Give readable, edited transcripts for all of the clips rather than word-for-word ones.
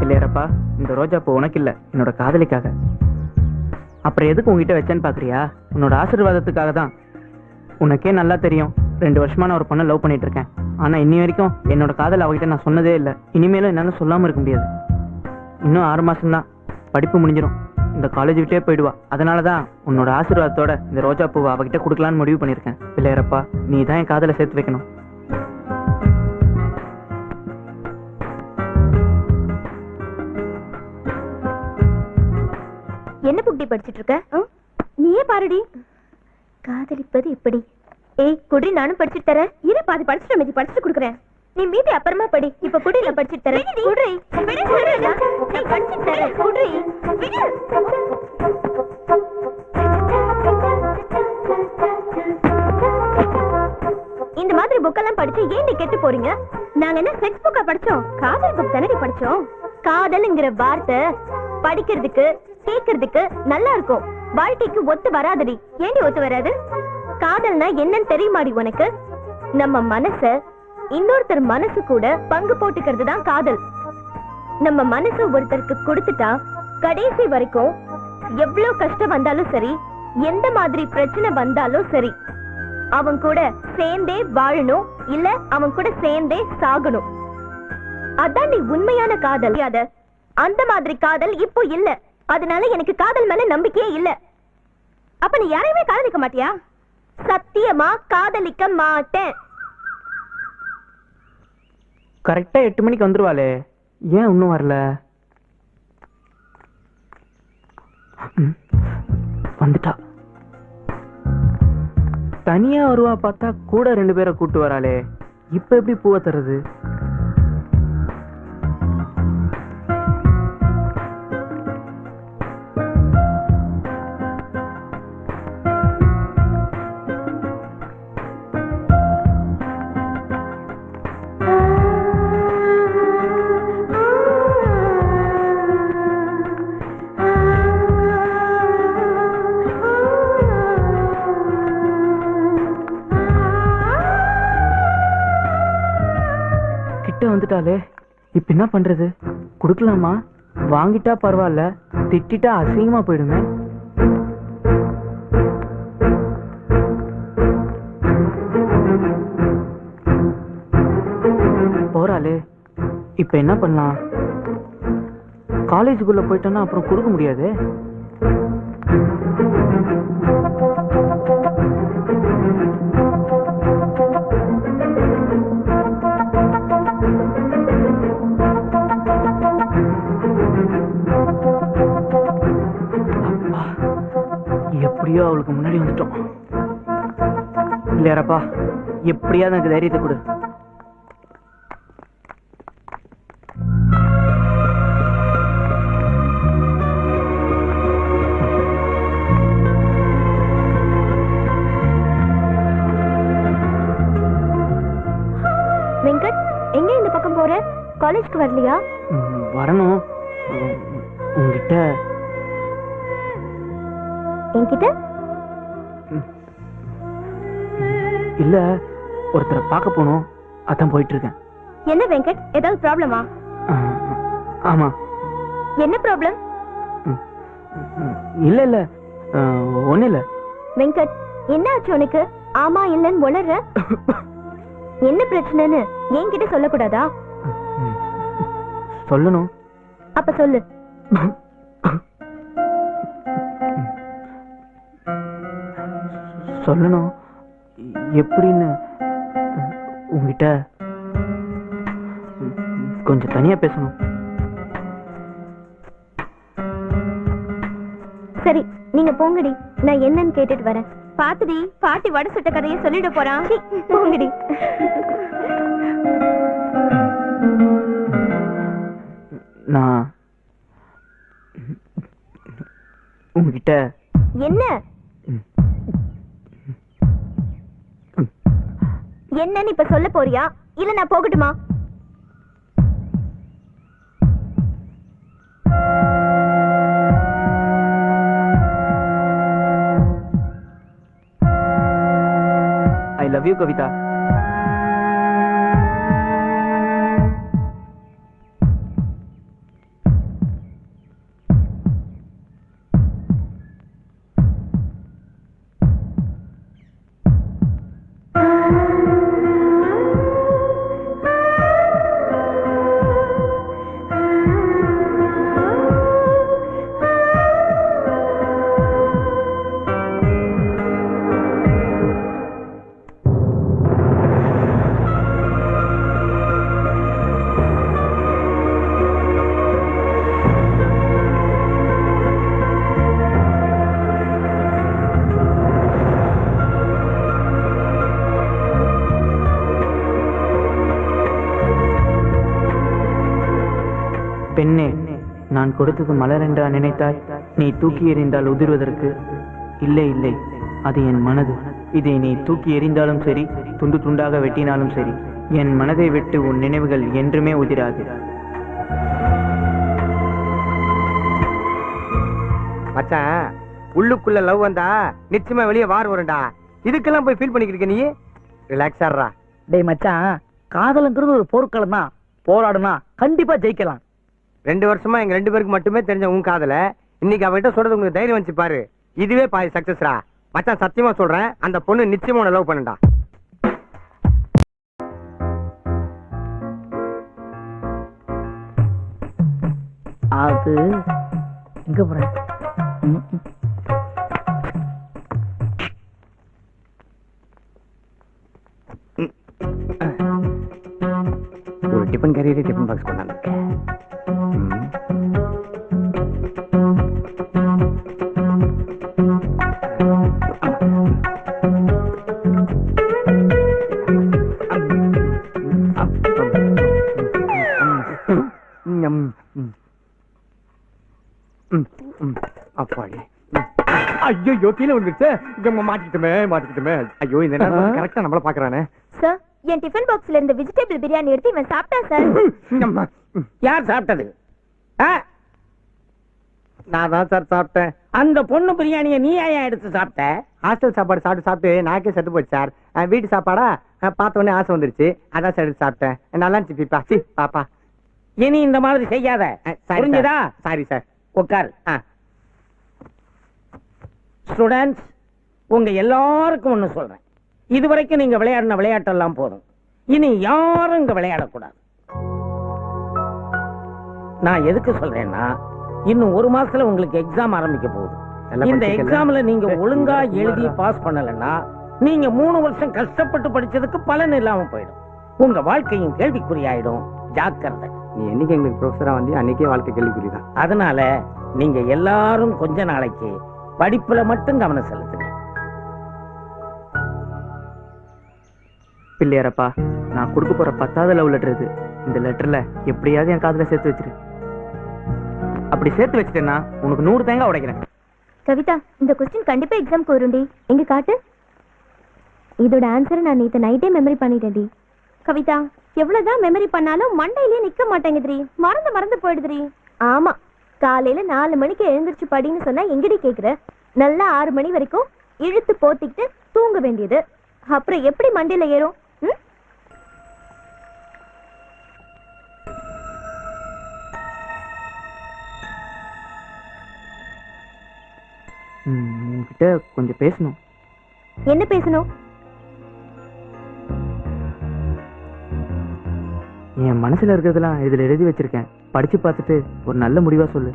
இல்லையரப்பா, இந்த ரோஜா பூ உனக்கு இல்ல, என்னோட காதலிக்காக. அப்புறம் எதுக்கு உங்ககிட்ட வச்சேன்னு பாக்குறியா? உன்னோட ஆசீர்வாதத்துக்காக தான். உனக்கே நல்லா தெரியும், 2 வருஷமா நான் ஒரு பொண்ணை லவ் பண்ணிட்டு இருக்கேன். ஆனா இன்னி வரைக்கும் என்னோட காதல் அவகிட்ட நான் சொன்னதே இல்லை. இனிமேலும் என்னால சொல்லாம இருக்க முடியாது. இன்னும் 6 மாசம் தான், படிப்பு முடிஞ்சிடும். இந்த காலேஜ் விட்டே போயிடுவா. அதனாலதான் உன்னோட ஆசீர்வாதத்தோட இந்த ரோஜா பூவை அவகிட்ட கொடுக்கலான்னு முடிவு பண்ணிருக்கேன். பிள்ளையரப்பா, நீ தான் என் காதலை சேர்த்து வைக்கணும். என்ன புக்டி படிச்சிட்டு இருக்க? நீயே பாருடி. காதலிப்பது எப்படி? ஏய் குடி, நானும் படிச்சுட்டு தரேன். இரு, பாதி படிச்சுட்டு மீதி படிச்சுட்டு கொடுக்குறேன். நீ மீதி அப்புறமா படி. இப்ப குடி, நான் படிச்சுட்டு தரேன். குடி, படிச்சுட்டு தரேன். குடி. இந்த மாதிரி புக்கெல்லாம் படிச்சு ஏன் நீ கெட்டு போறீங்க? நாங்க என்ன செக்ஸ் புக்கா படிச்சோம்? காதல் புக் தானே படிச்சோம். காதல்ங்கிற வார்த்தை படிக்கிறதுக்கு கேட்கறதுக்கு நல்லா இருக்கும், வாழ்க்கைக்கு ஒத்து வராதடி. ஏண்டி ஒத்து வராது? காதல்னா என்னன்னு தெரியுமாடி உனக்கு? நம்ம மனச இன்னொருத்தர் மனசு கூட பங்கு போட்டுக்கிறது தான் காதல். நம்ம மனசு ஒருத்தருக்கு கொடுத்துட்டா கடைசி வரைக்கும் எவ்வளவு கஷ்டம் வந்தாலும் சரி, எந்த மாதிரி பிரச்சனை வந்தாலும் சரி, அவன் கூட சேர்ந்தே வாழணும், இல்ல அவன் கூட சேர்ந்தே சாகணும். அதான் நீ உண்மையான காதல். அந்த மாதிரி காதல் இப்போ இல்ல. அதனால எனக்கு காதல் மேல நம்பிக்கையே இல்ல. அப்ப நீ யாரையுமே காதலிக்க மாட்டியா? சத்தியமா காதலிக்க மாட்டேன். கரெக்டா 8 மணிக்கு வந்துருவாளே, ஏன் இன்னும் வரல? வந்துட்டா. தனியா வருவா பார்த்தா கூட 2 பேரை கூட்டு வராளே, இப்ப எப்படி பூவை தருது? வந்துட்டாலே, இப்ப என்ன பண்றது? குடுக்கலாமா? வாங்கிட்டா பரவாயில்ல, திட்டிட்டா அசிங்கமா போயிடுமே. போறாளே, இப்ப என்ன பண்ணலாம்? காலேஜுக்குள்ள போயிட்டோம்னா அப்புறம் கொடுக்க முடியாது. எப்படியோ அவளுக்கு முன்னாடி வந்துட்டோம். இல்லையாரப்பா, எப்படியாவது எனக்கு தைரியத்தை கொடு. வெங்கட், எங்க இந்த பக்கம் போற? காலேஜ்க்கு வரலையா? வரணும். உங்ககிட்ட என்கிட்ட இல்ல, ஒருத்தரை பார்க்க போனோம், அதான் போயிட்டு இருக்கேன். என்ன வெங்கட், ஏதாவது ப்ராப்ளமா? ஆமா. என்ன ப்ராப்ளம்? இல்ல இல்ல, ஒண்ணு இல்ல. வெங்கட், என்ன ஆச்சு உனக்கு? ஆமா இல்லன்னு உளற. என்ன பிரச்சனைன்னு என்கிட்ட சொல்லக்கூடாதா? சொல்லணும். அப்ப சொல்லு. சொல்லணும் எப்படின்னு உங்ககிட்ட கொஞ்சம் தனியா பேசணும். சரி, நீங்க போங்கடி, நான் என்னன்னு கேட்டுட்டு வரேன். பாத்துடி, பாட்டி வடை சுட்ட கதையை சொல்லிட போறான். போங்கடி. நான் உங்ககிட்ட என்ன என்னன்னு இப்ப சொல்ல போறியா, இல்ல நான் போகட்டுமா? I love you, Kavita. பெண்ணே, நான் கொடுத்தது மலர் என்றா நினைத்தாய்? நீ தூக்கி எறிந்தால் உதிர்வதற்கு? இல்லை இல்லை, அது என் மனது. இதை நீ தூக்கி எறிந்தாலும் சரி, துண்டு துண்டாக வெட்டினாலும் சரி, என் மனதை விட்டு உன் நினைவுகள் என்றுமே உதிராது. மச்சான், உள்ளுக்குள்ள லவ் வந்தா நிச்சயமா வெளியே வார் வரும்டா. இதுக்கெல்லாம் போய் ஃபீல் பண்ணிக்கிட்டு நீ ரிலாக்ஸ் ஆடுறா. டேய் மச்சான், காதலுங்கிறது ஒரு போர்க்களம் தான். போராடுனா கண்டிப்பா ஜெயிக்கலாம். 2 வருஷமா எங்க 2 பேருக்கு மட்டுமே தெரிஞ்ச உன் காதல இன்னைக்கு அவகிட்ட சொல்றது உங்களுக்கு தைரியம் வந்துச்சு பாரு. இதுவே பாய் சக்சஸ்ரா. மச்சான் சத்தியமா சொல்றேன், அந்த பொண்ணு நிச்சயமா உன்னை லவ் பண்ணுடா. அது எங்க போறேன்? ஒரு டிஃபன் கேரியரே டிஃபன் பாக்ஸ் கொண்டாந்து அப்பாடி. ஐயோ கீழே வந்துருச்சு. மாட்டிக்கிட்டுமே. ஐயோ இந்த நேரம் கரெக்டா நம்மள பாக்குறானே. சார், என் டிஃபன் பாக்ஸ்ல இருந்த வெஜிடபிள் பிரியாணி எடுத்து இவன் சாப்பிட்டான் சார். யார் சாப்பிட்டது? நான் தான் சார் சாப்பிட்டேன். அந்த பொண்ணு பிரியாணியை நீ ஏன் எடுத்து சாப்பிட்ட? ஹாஸ்டல் சாப்பாடு சாப்பிட்டு நாக்கே செத்து போச்சு சார். வீட்டு சாப்பாடா பார்த்த உடனே ஆசை வந்துருச்சு, அதான் சார் எடுத்து சாப்பிட்டேன். நல்லா இருந்துச்சு பீப்பா. பாப்பா இனி இந்த மாதிரி செய்யாத, புரிஞ்சுதா? Sorry sir. உட்காரு. ஸ்டூடெண்ட்ஸ், உங்க எல்லாருக்கும் ஒண்ணு சொல்றேன். இதுவரைக்கும் நீங்க விளையாடின விளையாட்டெல்லாம் போதும். இனி யாரும் இங்க விளையாடக்கூடாது. நான் எதுக்கு சொல்றேன்னா, இன்னும் 1 மாசத்துல உங்களுக்கு எக்ஸாம் ஆரம்பிக்க போகுது. இந்த எக்ஸாம்ல நீங்க ஒழுங்கா எழுதி பாஸ் பண்ணலன்னா நீங்க 3 வருஷம் கஷ்டப்பட்டு படிச்சதுக்கு பலன் இல்லாம போயிடும். உங்க வாழ்க்கையும் கேள்விக்குறியாயிடும். ஜாக்கிரதை. நீ என்னைக்கு எங்களுக்கு ப்ரொஃபஸரா வந்து அன்னைக்கே வாழ்க்கை கேள்விக்குறிதான். அதனால நீங்க எல்லாரும் கொஞ்ச நாளைக்கு படிப்புல மட்டும் கவனம் செலுத்துங்க. பிள்ளையாரப்பா, நான் கொடுக்க போற 10வது லவ் லெட்டர் இது. இந்த லெட்டர்ல எப்படியாவது என் காதுல சேர்த்து வச்சிரு. அப்படி சேர்த்து வச்சிட்டேன்னா உனக்கு 100 தேங்காய் உடைக்கிறேன். கவிதா, இந்த கொஸ்டின் கண்டிப்பா எக்ஸாம்க்கு வரும்டி. எங்க காட்டு. இதோட ஆன்சரை நான் நேத்து நைட்டே மெமரி பண்ணிட்டேன்டி. கவிதா, எவ்வளவுதான் மெமரி பண்ணாலும் மண்டையிலேயே நிக்க மாட்டேங்குதுரி. மறந்து போயிடுதுரி. ஆமா, காலையில 4 மணிக்கு எழுந்திருச்சு படின்னு சொன்னா எங்கடி கேக்குற? நல்லா 6 மணி வரைக்கும் இழுத்து போத்திக்கிட்டு தூங்க வேண்டியது. அப்புறம் எப்படி மண்டையில ஏறும்? உங்ககிட்ட கொஞ்சம் பேசணும். என்ன பேசணும்? என் மனசுல இருக்கிறதெல்லாம் இதுல எழுதி வச்சிருக்கேன். படிச்சு பார்த்துட்டு ஒரு நல்ல முடிவா சொல்லு.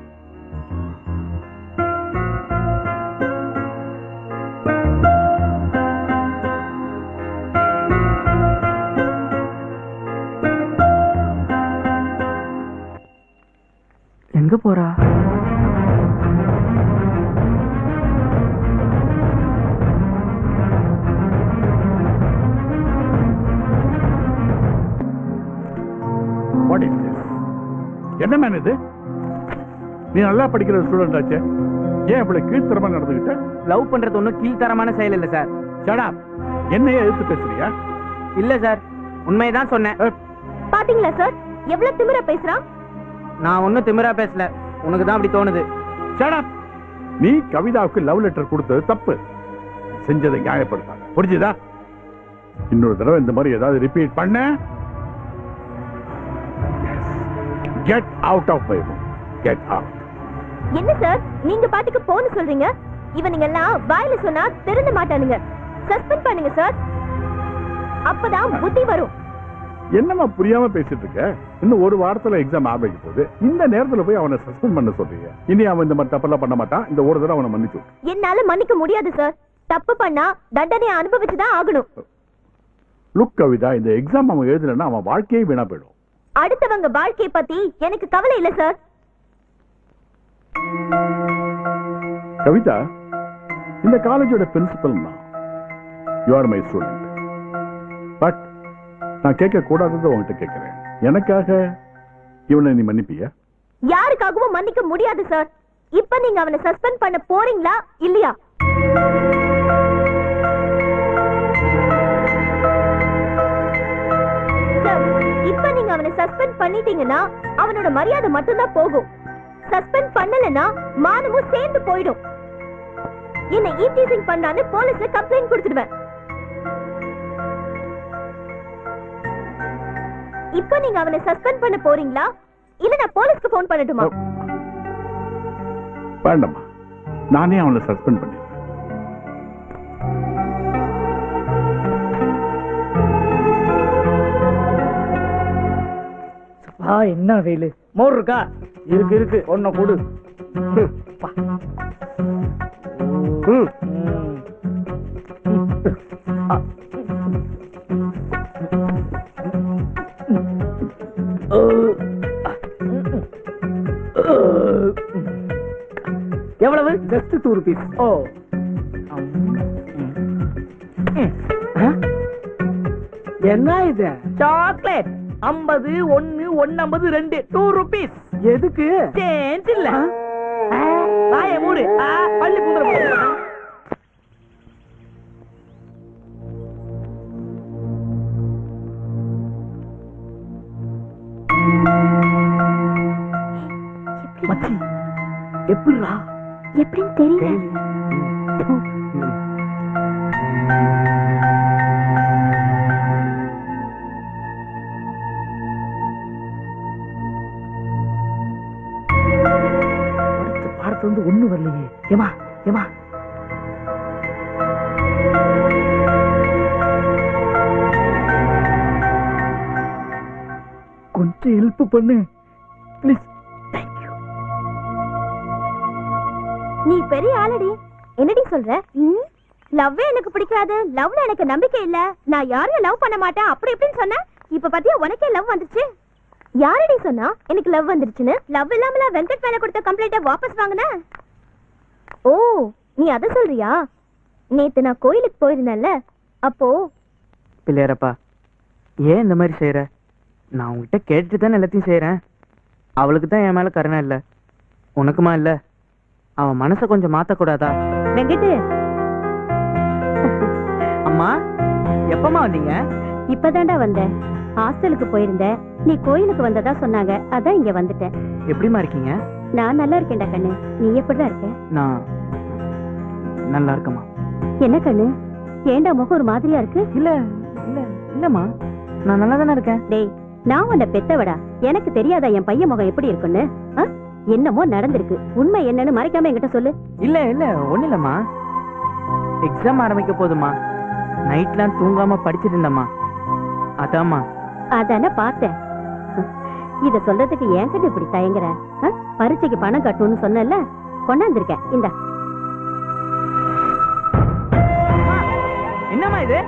எங்க போறா? என்ன மேன் இது? நீ நல்லா படிக்கிற ஸ்டூடெண்ட் ஆச்சே, ஏன் இப்படி கீழ்த்தரமா நடந்துகிட்ட? லவ் பண்றது ஒன்றும் கீழ்த்தரமான செயல் இல்லை சார். Shut up. என்னையே எதிர்த்து பேசுறியா? இல்ல சார், உண்மையதான் சொன்னேன். பாத்தீங்களா சார், எவ்வளவு திமிரா பேசுறான்? நான் ஒன்னும் திமிரா பேசல, உனக்கு தான் அப்படி தோணுது. Shut up. நீ கவிதாவுக்கு லவ் லெட்டர் கொடுத்தது தப்பு. செஞ்சதை நியாயப்படுத்தாங்க, புரிஞ்சுதா? இன்னொரு தடவை இந்த மாதிரி ஏதாவது ரிப்பீட் பண்ண, get out of my room. Get out. என்ன சார், நீங்க பாட்டுக்கு போன்னு சொல்றீங்க? இவனுங்க எல்லாம் வாயில சொன்னா திருந்த மாட்டானுங்க. சஸ்பெண்ட் பண்ணுங்க சார், அப்பதான் புத்தி வரும். என்னமா புரியாம பேசிட்டு இருக்க? இன்னும் 1 வாரத்துல எக்ஸாம் ஆரம்பிக்க போகுது. இந்த நேரத்துல போய் அவனை சஸ்பெண்ட் பண்ண சொல்றீங்க. இனி அவன் இந்த மாதிரி தப்பெல்லாம் பண்ண மாட்டான். இந்த ஒரு தடவை அவனை மன்னிச்சு. என்னால மன்னிக்க முடியாது சார். தப்பு பண்ணா தண்டனையை அனுபவிச்சுதான் ஆகணும். லுக் கவிதா, இந்த எக்ஸாம் அவன் எழுதலன்னா அவன் வாழ்க்கையே வீணா போயிடும். அடுத்தவங்க வாழ்க்கையை பத்தி எனக்கு கவலை இல்ல சார். கவிதா, இந்த காலேஜோட பிரின்சிபல் தான். You are my student. But நான் கேட்க கூடாதது உங்ககிட்ட கேட்கிறேன். எனக்காக இவனை நீ மன்னிப்பியா? யாருக்காகவும் மன்னிக்க முடியாது சார். இப்ப நீங்க அவனை சஸ்பெண்ட் பண்ண போறீங்களா இல்லையா? சார், இப்ப நீங்க அவனை சஸ்பெண்ட் பண்ணிட்டீங்கன்னா அவனோட மரியாதை மட்டும்தான் போகும். சஸ்பெண்ட் பண்ணலனா மானமும் சேர்ந்து போயிடும். என்ன ஈவ்டீசிங் பண்ணான்னு போலீஸ்ல கம்ப்ளைண்ட் கொடுத்துடுவேன். இப்ப நீங்க அவனை சஸ்பெண்ட் பண்ண போறீங்களா இல்ல நான் போலீஸ்க்கு போன் பண்ணட்டுமா? வேண்டாமா, நானே அவனை சஸ்பெண்ட் பண்ணிடுறேன். என்ன வெயிலு. மோர் இருக்கா? இருக்கு இருக்கு, ஒன்ன கொடு. எவ்வளவு? Just 2 rupees. ஓ, என்ன இது? சாக்லேட். 50 1 1 2 2 rupees. எதுக்கு? சேஞ்ச் இல்ல. வாயை மூடு. பள்ளி குந்தர போடு. மச்சி, எப்படிடா? எப்படின்னு தெரியல. பாடத்து வந்து ஒண்ணு வரலையே. ஏமா ஏமா, கொஞ்சம் ஹெல்ப் பண்ணு ப்ளீஸ். நீ பெரிய ஆளடி. என்னடி சொல்ற? லவ்வே எனக்கு பிடிக்காது, லவ்ல எனக்கு நம்பிக்கை இல்ல, நான் யாரையும் லவ் பண்ண மாட்டேன் அப்படி இப்படின்னு சொன்ன. இப்ப பாத்தியா உனக்கே லவ் வந்துருச்சு. யாரடி சொன்னா எனக்கு லவ் வந்துருச்சுன்னு? லவ் இல்லாமல வெங்கட் மேல கொடுத்த கம்ப்ளைண்ட வாபஸ் வாங்குன? ஓ, நீ அத சொல்றியா? நேத்து நான் கோயிலுக்கு போயிருந்தேன்ல, அப்போ. பிள்ளையாரப்பா, ஏன் இந்த மாதிரி செய்யற? நான் உங்ககிட்ட கேட்டுட்டு தான் எல்லாத்தையும் செய்யறேன். அவளுக்கு தான் என் மேல கருணை இல்ல, உனக்குமா இல்ல? அவன் மனசை கொஞ்சம் மாத்தக்கூடாதா? வெங்கட், அம்மா, எப்பமா வந்தீங்க? இப்பதான்டா வந்தேன். ஹாஸ்டலுக்கு போயிருந்தேன், நீ கோயிலுக்கு வந்ததா சொன்னாங்க, அதான் இங்க வந்துட்டேன். எப்படிமா இருக்கீங்க? நான் நல்லா இருக்கேன்டா கண்ணு. நீ எப்படிதான் இருக்க? நான் நல்லா இருக்கமா. என்ன கண்ணு, ஏண்டா முகம் ஒரு மாதிரியா இருக்கு? இல்ல இல்ல இல்லம்மா, நான் நல்லா தானே இருக்கேன். டேய், நான் உன்னை பெத்தவடா, எனக்கு தெரியாதா என் பையன் முகம் எப்படி இருக்குன்னு? என்னமோ நடந்திருக்கு, உண்மை என்னன்னு மறைக்காம என்கிட்ட சொல்லு. இல்ல இல்ல, ஒண்ணு இல்லம்மா. எக்ஸாம் ஆரம்பிக்க போதுமா, நைட்லாம் தூங்காம படிச்சிட்டு இருந்தம்மா, அதாம்மா. அதானே பார்த்தேன். இத சொல்றதுக்கு என்கிட்ட இப்படி தயங்குற? பரீட்சைக்கு பணம் கட்டணும்னு சொன்னல, கொண்டாந்துருக்கேன். இந்த என்னம்மா இது?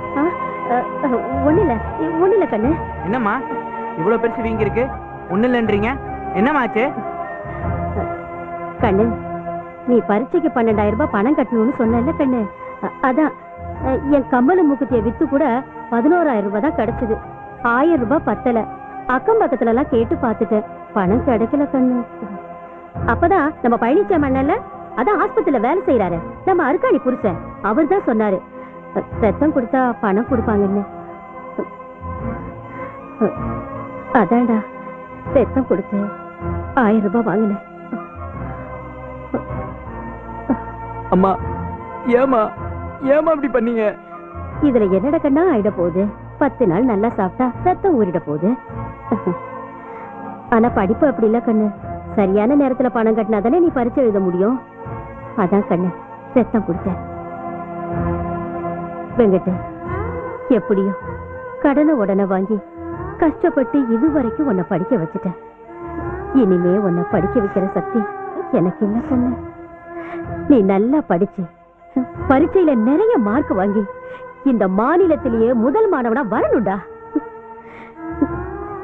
ஒண்ணு இல்ல கண்ணு. என்னம்மா இவ்வளவு பெருசு வீங்கி இருக்கு? ஒண்ணு இல்லன்றீங்க, என்னம்மா ஆச்சு? கண்ணு, நீ பரீட்சைக்கு 12,000 ரூபாய் பணம் கட்டணும்னு சொன்னல கண்ணு, அதான் என் கம்மல மூக்குத்திய வித்து கூட 11,000 ரூபாய் தான் கிடைச்சது. 1000 ரூபாய் பத்தல. அக்கம் பக்கத்துல எல்லாம் கேட்டு பாத்துட்டேன், பணம் கிடைக்கல கண்ணு. அப்பதான் நம்ம பழனிச்சாமி அண்ணன்ல, அதான் ஆஸ்பத்திரியில வேலை செய்யறாரு, நம்ம அருக்காணி புருஷன், அவர் தான் சொன்னாரு ரத்தம் கொடுத்தா பணம் கொடுப்பாங்கன்னு. அதான்டா ரத்தம் கொடுத்து 1000 ரூபாய் வாங்கினேன். அம்மா, ஏமா ஏமா இப்படி பண்ணீங்க? இதுல என்னடா கண்ணா ஆயிட போகுது? 10 நாள் நல்லா சாப்பிட்டா ரத்தம் ஊறிட போகுது. ஆனா படிப்பு அப்படி இல்ல கண்ணு, சரியான நேரத்துல பணம் கட்டினா தானே நீ பரீட்சை எழுத முடியும். அதான் கண்ணு ரத்தம் கொடுத்தேன். வெங்கட், எப்படியோ கடனை உடனே வாங்கி கஷ்டப்பட்டு இதுவரைக்கும் உன்னை படிக்க வச்சுட்டேன். இனிமே உன்னை படிக்க வைக்கிற சக்தி எனக்கு இல்ல கண்ணு. நீ நல்லா படிச்சு பரீட்சையில நிறைய மார்க் வாங்கி இந்த மாநிலத்திலேயே முதல் மாணவனா வரணும்டா.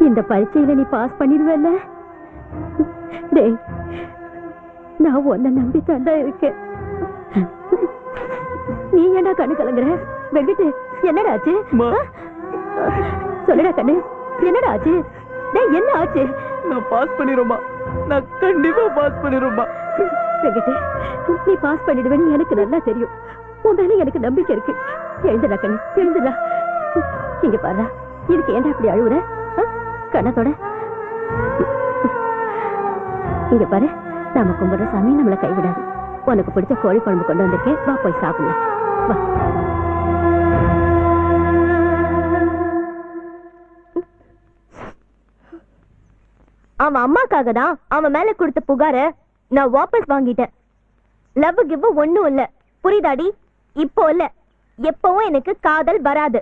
இந்த பரீட்சையில நீ பாஸ் பண்ணிடுவல்ல? டேய், நான் உன்னை நம்பித்தாண்டா இருக்கேன். நீ என்ன கண்ணு கலங்குற? வெங்கட், என்னடா ஆச்சு? சொல்லுடா கண்ணு, என்னடா ஆச்சு? டேய், என்ன ஆச்சு? நான் பாஸ் பண்ணிடுமா? நான் கண்டிப்பா பாஸ் பண்ணிடுமா? நீ பாஸ் பண்ணிடுவேன்னு எனக்கு நல்லா தெரியும். உன் மேல எனக்கு நம்பிக்கை இருக்கு. எழுந்துடா கண்ணு, எழுந்துடா. இங்க பாரு, இதுக்கு ஏன்டா அப்படி அழுவுற? கண்ணத்தோட இங்க பாரு, நாம கும்பிடுற சாமி நம்மள கைவிடாது. உனக்கு பிடிச்ச கோழி குழம்பு கொண்டு வந்திருக்கேன், வா போய் சாப்பிடலாம். வா. அவன் அம்மாக்காக தான் அவன் மேல கொடுத்த புகார நான் வாபஸ் வாங்கிட்டேன். லவ் கிவ் ஒண்ணும் இல்ல, புரியுதாடி? இப்போ இல்ல, எப்பவும் எனக்கு காதல் வராது.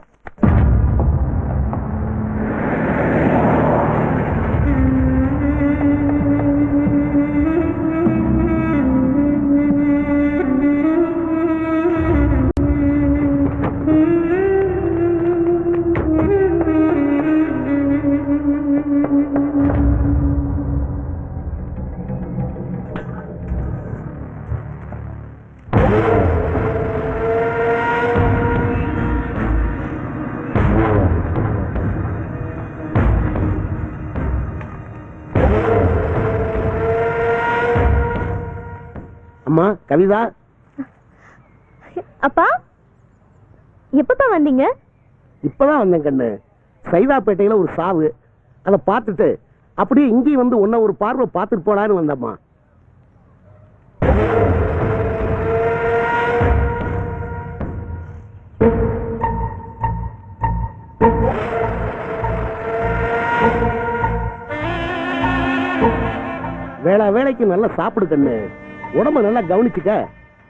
அம்மா கவிதா, அப்பா எப்பப்பா வந்தீங்க? இப்பதான் வந்தேன் கண்ணு. சைதாப்பேட்டையில ஒரு சாவு, அதை பார்த்துட்டு அப்படியே இங்கேயும் வந்து உன்ன ஒரு பார்வை பார்த்துட்டு போலான்னு வந்தம்மா. வேளைக்கு நல்லா சாப்பிடு கண்ணு, உடம்ப நல்லா கவனிச்சுக்க.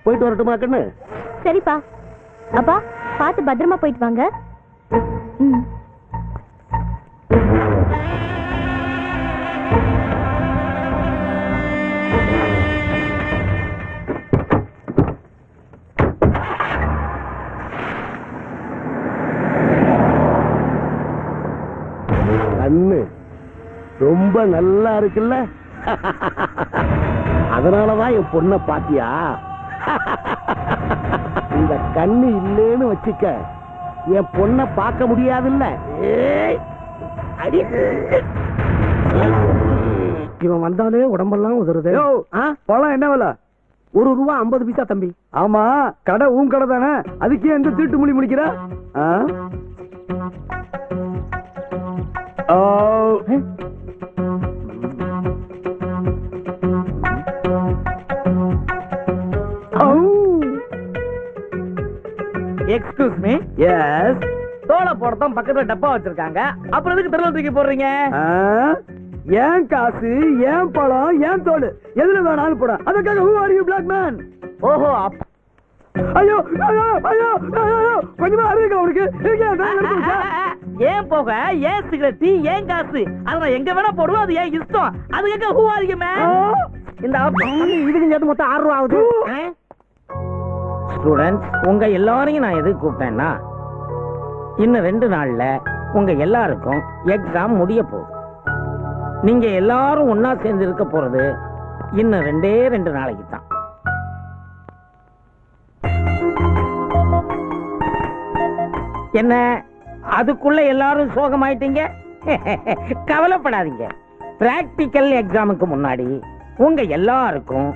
போயிட்டு வரட்டுமா கண்ணு? சரிப்பா. அப்பா பார்த்து பத்திரமா போயிட்டு வாங்க. கண்ணு ரொம்ப நல்லா இருக்குல்ல? அதனாலதான் என் பொண்ண பாத்தியா? இந்த கண்ணு இல்லேன்னு வச்சுக்க, என் பொண்ண பார்க்க முடியாதுல்ல. இவன் வந்தாலே உடம்பெல்லாம் உதறுது. பழம் என்ன விலை? ₹1.50 தம்பி. ஆமா, கடை உன் கடை தானே, அதுக்கே எந்த தீட்டு மொழி முடிக்கிற? Excuse me. எஸ். தோலை போடத்தான் பக்கத்துல டப்பா வச்சிருக்காங்க, அப்புறம் எதுக்கு தெருவில் தூக்கி போடுறீங்க? ஏன் காசு, ஏன் பழம், ஏன் தோல், எதுல வேணாலும் போட. அதுக்காக who are you black man? ஓஹோ, ஐயோ ஐயோ ஐயோ ஐயோ, கொஞ்சமா அறிவிக்க அவருக்கு. ஏன் போக, ஏன் சிகரெட், ஏன் காசு, அதை நான் எங்க வேணா போடுவோம், அது ஏன் இஷ்டம். அதுக்காக who are you man? இந்த இதுக்கு சேர்த்து மொத்தம் ₹6 ஆகுது. ஸ்டூடெண்ட்ஸ், உங்க எல்லாரையும் நான் எதுக்கு கூப்பிட்டேன்னா, இன்னும் 2 நாள்ல உங்க எல்லாருக்கும் எக்ஸாம் முடிய போகுது. நீங்க எல்லாரும் ஒன்னா சேர்ந்து இருக்க போறது இன்னும் 2 நாளைக்கு தான். என்ன அதுக்குள்ள எல்லாரும் சோகமாயிட்டீங்க? கவலைப்படாதீங்க. பிராக்டிக்கல் எக்ஸாமுக்கு முன்னாடி உங்க எல்லாருக்கும்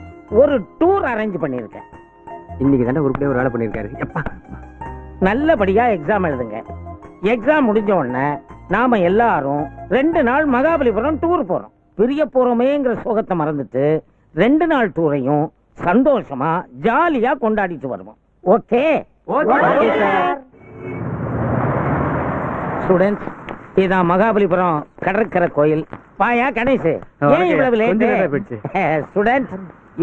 ஒரு டூர் அரேஞ்ச் பண்ணிருக்கேன். இன்னைக்கு தானே உருப்படியா ஒரு வேலை பண்ணிருக்காரு. நல்லபடியா எக்ஸாம் எழுதுங்க. எக்ஸாம் முடிஞ்ச உடனே நாம எல்லாரும் 2 நாள் மகாபலிபுரம் டூர் போறோம். பிரிய போறோமேங்கிற சோகத்தை மறந்துட்டு 2 நாள் டூரையும் சந்தோஷமா ஜாலியா கொண்டாடிட்டு வருவோம். ஓகே ஸ்டூடெண்ட்ஸ், இதான் மகாபலிபுரம் கடற்கரை கோயில். பாயா கணேஷ், ஏன் இவ்வளவு லேட்? ஸ்டூடெண்ட்ஸ்,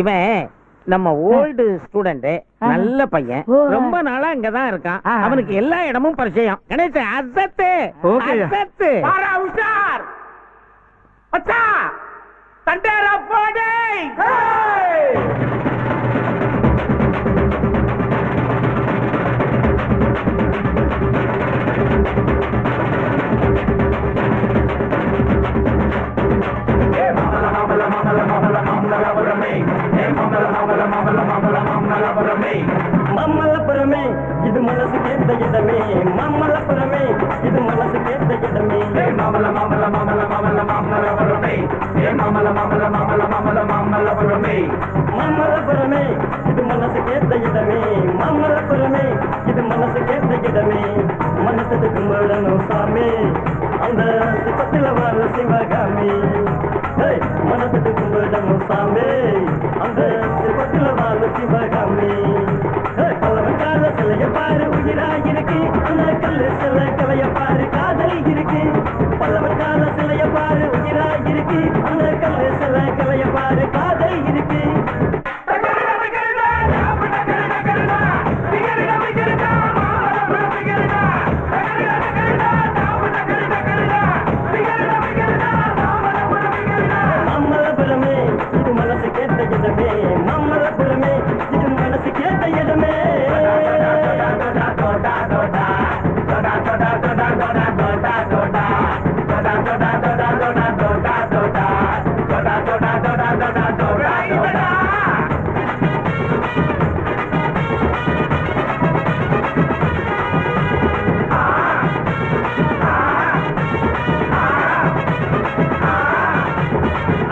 இவன் நம்ம ஓல்டு ஸ்டூடெண்ட், நல்ல பையன், ரொம்ப நாளா இங்கதான் இருக்கான். அவனுக்கு எல்லா இடமும் பரிச்சயம். கணேஷ் அசத்து அசத்து உஷார் அச்சா தண்டேரா போடே. மம்மலபுரமே இது மனசு கேட்ட இடமே, மம்மலபுரமே இது மனசு கேட்ட இடமே. மாமல மாமல மாமல மாமல மாமலபுரமே மாமல்லபுரமே மாமல்லபுரமே இது மனசு கேட்ட இடமே மாமல்லபுரமே இது மனசு கேட்ட இடமே மனசுக்கு கும்பிடணும் சாமி அந்த சிப்பத்தில் வாழ சிவகாமி மனசுக்கு கும்பிடணும் சாமி அந்த சிப்பத்தில் வாழ சிவகாமி பல்லவன் சிலைய பாரு உயிராயிருக்கு அந்த கல்லு சில கலைய பாரு காதல் இருக்கு பல்லவன் கால சிலைய பாரு உயிராயிருக்கு அந்த கல்லு சில கலைய பாரு காதல் இருக்கு மாமல்லபுரமே இது மனசு கேட்ட இடமே மாமல்லபுரமே இது மனசு கேட்ட இடமே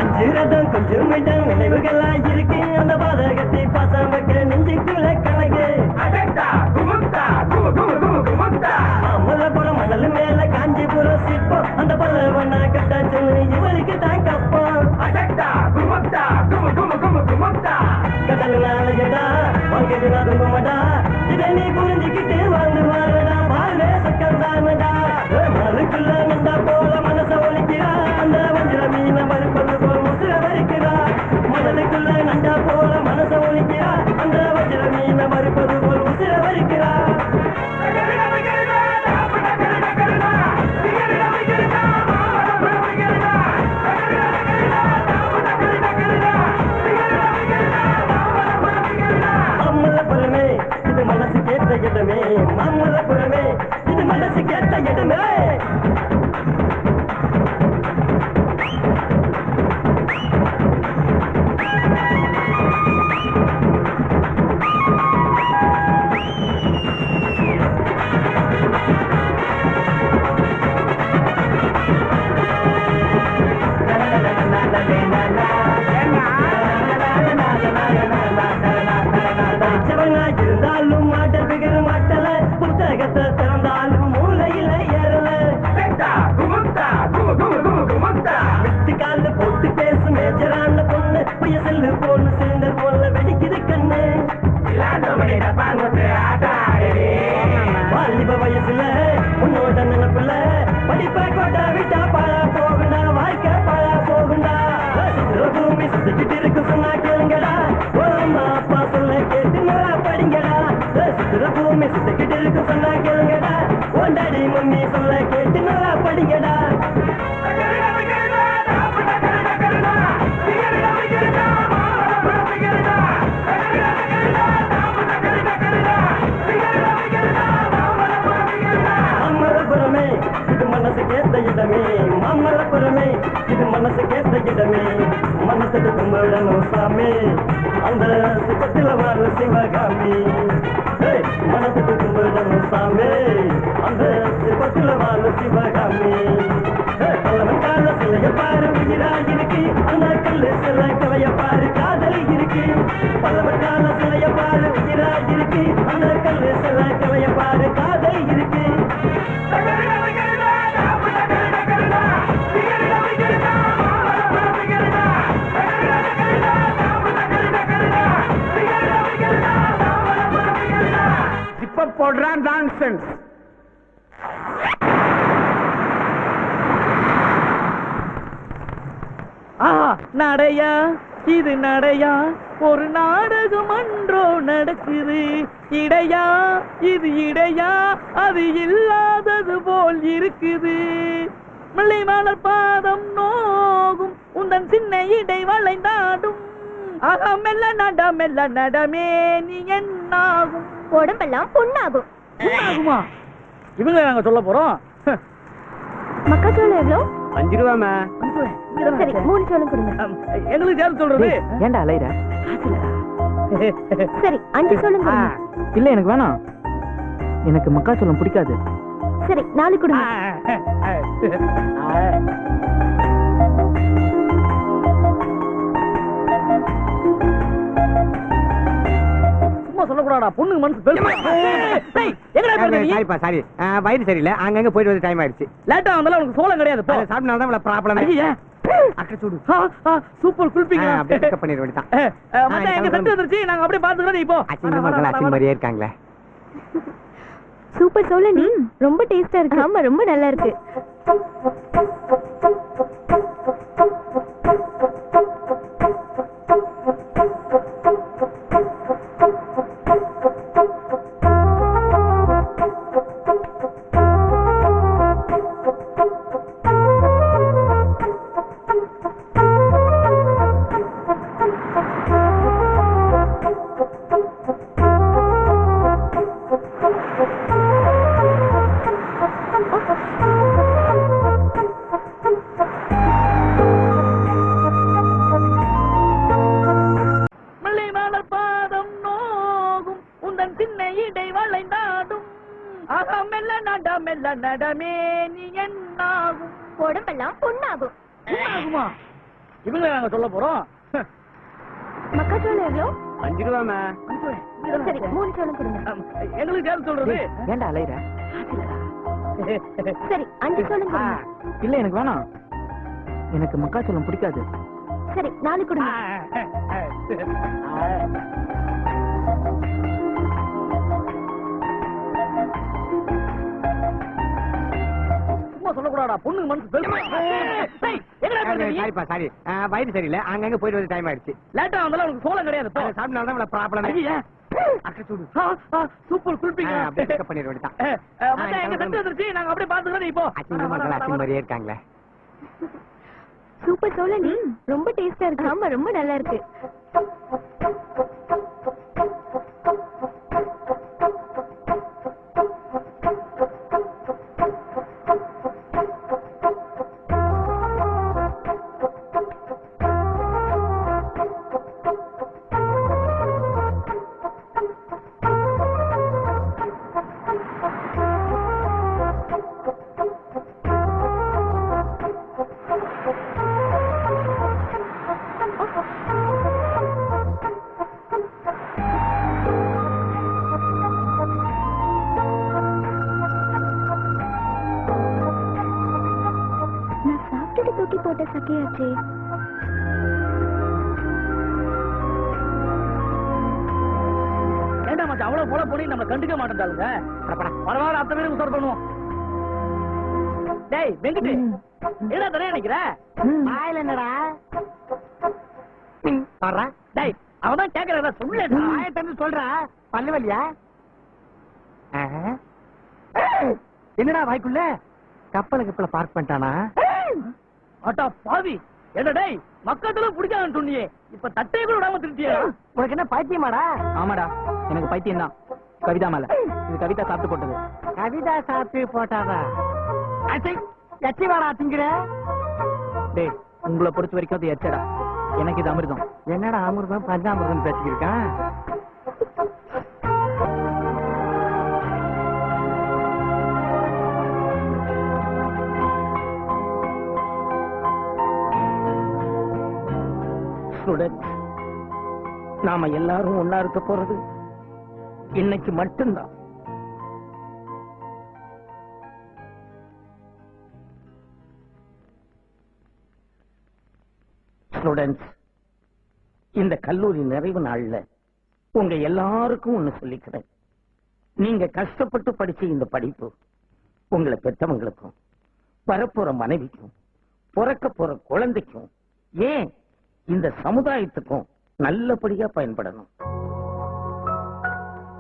அஞ்சுரதம் கொஞ்சம் இடம் நினைவுகளா இருக்கு அந்த பாதகத்தை பசங்க நெஞ்சுக்குள்ள கணக்கு மாமல்லபுரம் மணல் மேல காஞ்சிபுரம் சிற்பம் அந்த பல்லவன கட்ட சொல்லி இவருக்கு தான் கப்பம் கடல் நாளையடா வாங்கினா துன்பமடா இதை நீ புரிஞ்சுக்கிட்டு வாழ்ந்து வாழடா வாழ்வே சக்கரதானடா மனுக்குள்ள நின்றா போல மனச ஒழிக்கிறா அந்த வஞ்சிர மீன மறுப்பது போல் முசிற வரிக்கிறா மணலுக்குள்ள நண்டா போல மனச ஒழிக்கிறா அந்த வஞ்சிர மீன மறுப்பது போல் முசிற வரிக்கிறா மாமல்லபுரமே இது மனசு கேட்ட இடமே மாமல்லபுரமே இது மனசு கேட்ட இடமே இருந்தாலும் மாட்டல் பிகர மாட்டல புத்தகத்தை திறந்தாலும் மூளையில ஏறல விட்டு கால போட்டு பேசும் மேஜரான பொண்ணு புயசல்லு போன்னு சிலிண்டர் போல வெடிக்குது கண்ணு வாலிப வயசுல உன்னோட நினைப்புல படிப்பை கொண்டா விட்டா பாழா போகுண்டா வாழ்க்கை பாழா போகுண்டா பூமி சுத்திக்கிட்டு இருக்கு சொன்னா கேளுங்கடா அம்மா அப்பா சொல்ல கேட்டு நல்லா படிங்கடா பூமி சுத்திக்கிட்டு இருக்கு சொன்னா கேளுங்கடா ஒண்டாடி மம்மி சொல்ல கேட்டு நல்லா படிங்கடா மாமல்லபுரமே இது மனசு கேட்ட இடமே மாமல்லபுரமே இது மனசு கேட்ட இடமே மனசுக்கு கும்பிடணும் சாமி அந்த சுத்தத்தில் வாழ சிவகாமி மனசுக்கு கும்பிடணும் சாமி அந்த சுத்தத்தில் வாழ சிவகாமி பல்லவன் கால சிலைய பாரு உயிராயிருக்கு அந்த கல்லு சில கலைய பாரு காதல் இருக்கு பல்லவன் கால சிலைய பாரு உயிராயிருக்கு அந்த கல்லு சில கலைய பாரு காதல் இருக்கு இப்ப போடுறான் நான்சென்ஸ். நடையா இது நடையா ஒரு நாடகம் அன்றோ நடக்குது இடையா இது இடையா அது இல்லாதது போல் இருக்குது முல்லை மலர் பாதம் நோகும் உந்தன் சின்ன இடை வளைந்தாடும் மெல்ல நடமே நீ என்னாகும் உடம்பெல்லாம் புண்ணாகும் ஆகுமா? இவங்க நாங்க சொல்ல போறோம். மக்காச்சோளம் எவ்வளோ? 5 ரூபாமா? சரி 3 சோளம் கொடுங்க. எங்களுக்கு யாரு சொல்றது? ஏன்டா அலையிற? சரி 5 சோளம் கொடுங்க. இல்ல எனக்கு வேணாம், எனக்கு மக்காச்சோளம் பிடிக்காது. சரி 4 கொடுங்க. சொல்லக்கூடாதா பொண்ணுக்கு மனசு சாரிப்பா சாரி வயிறு சரியில்லை அங்கங்க போயிட்டு வந்து டைம் ஆயிடுச்சு லேட்டா வந்தாலும் உனக்கு சோளம் கிடையாது சாப்பிட்டனால தான் ப்ராப்ளம் சூப்பர் குல்பிங்க அப்படியே பிக்கப் பண்ணிட வேண்டியதான் எங்க செட் வந்துருச்சு நாங்க அப்படியே பாத்துக்கிறோம் இப்போ அசிங்க மாதிரியே இருக்காங்களே சூப்பர் சோழ நீ ரொம்ப டேஸ்டா இருக்கு ஆமா ரொம்ப நல்லா இருக்கு நடமே நீ என்னாகும் உடம்பெல்லாம் புண்ணாகும் இவங்க நாங்க சொல்ல போறோம் மக்காச்சோளம் எவ்வளோ 5 ரூபாமா சரி 3 சோளம் கொடுங்க எங்களுக்கு சேர்த்து சொல்றது ஏன்டா அலையிற சரி 5 சோளம் கொடுங்க இல்ல எனக்கு வேணாம் எனக்கு மக்காச்சோளம் பிடிக்காது சரி 4 கொடுங்க சொல்லக்கூடாதா பொண்ணுக்கு மனசு சாரிப்பா சாரி வயிறு சரியில்லை அங்கங்க போயிட்டு வந்து டைம் ஆயிடுச்சு லேட்டா வந்தாலும் உனக்கு சோளம் கிடையாது சாப்பிட்டனால தான் ப்ராப்ளம் சூப்பர் குல்பிங்க அப்படியே பிக்கப் பண்ணிட வேண்டியதான் எங்க செட் வந்துருச்சு நாங்க அப்படியே பாத்துக்கிறோம் இப்போ அசிங்க மாதிரியே இருக்காங்களே சூப்பர் சோழ நீ ரொம்ப டேஸ்டா இருக்கு ஆமா ரொம்ப நல்லா இருக்கு தூக்கி போட்ட சக்கையாச்சே ஏண்டா மச்சான் அவ்வளவு போல போனி நம்ம கண்டுக்க மாட்டேன்டாங்க பரவாயில்ல அத்தனை பேரும் உசார் பண்ணுவோம் டேய் வெங்கட் என்ன தரேன் நினைக்கிற வாயில என்னடா வர்றா டேய் அவன் கேக்குறா சொல்லுடா ஆயத்தன்னு சொல்றா பல்லு வலியா என்னடா வாய்க்குள்ள கப்பல பார்க் பண்ணிட்டானா அட்டா பாவி என்ன டேய் மக்கத்துல பிடிக்காதுன்னு சொன்னியே இப்ப தட்டையை கூட விடாம திருட்டியா உனக்கு என்ன பைத்தியமாடா ஆமாடா எனக்கு பைத்தியம் தான் கவிதா மேல இது கவிதா சாப்பிட்டு போட்டது கவிதா சாப்பிட்டு போட்டாதா எச்சி வாடா திங்கிற டேய் உங்களை பொறுத்த வரைக்கும் அது எச்சடா எனக்கு இது அமிர்தம் என்னடா அமிர்தம் பஞ்சாமிர்தம் பேசிக்கிருக்கான் நாம எல்லாரும் ஒன்னா இருக்க போறது இன்னைக்கு மட்டும்தான். ஸ்டூடெண்ட்ஸ், இந்த கல்லூரி நிறைவு நாள்ல உங்க எல்லாருக்கும் ஒண்ணு சொல்லிக்கிறேன். நீங்க கஷ்டப்பட்டு படிச்ச இந்த படிப்பு உங்களை பெற்றவங்களுக்கும் வரப்போற மனைவிக்கும் பிறக்க போற குழந்தைக்கும் ஏன் இந்த சமுதாயத்துக்கும் நல்லபடியா பயன்படணும்.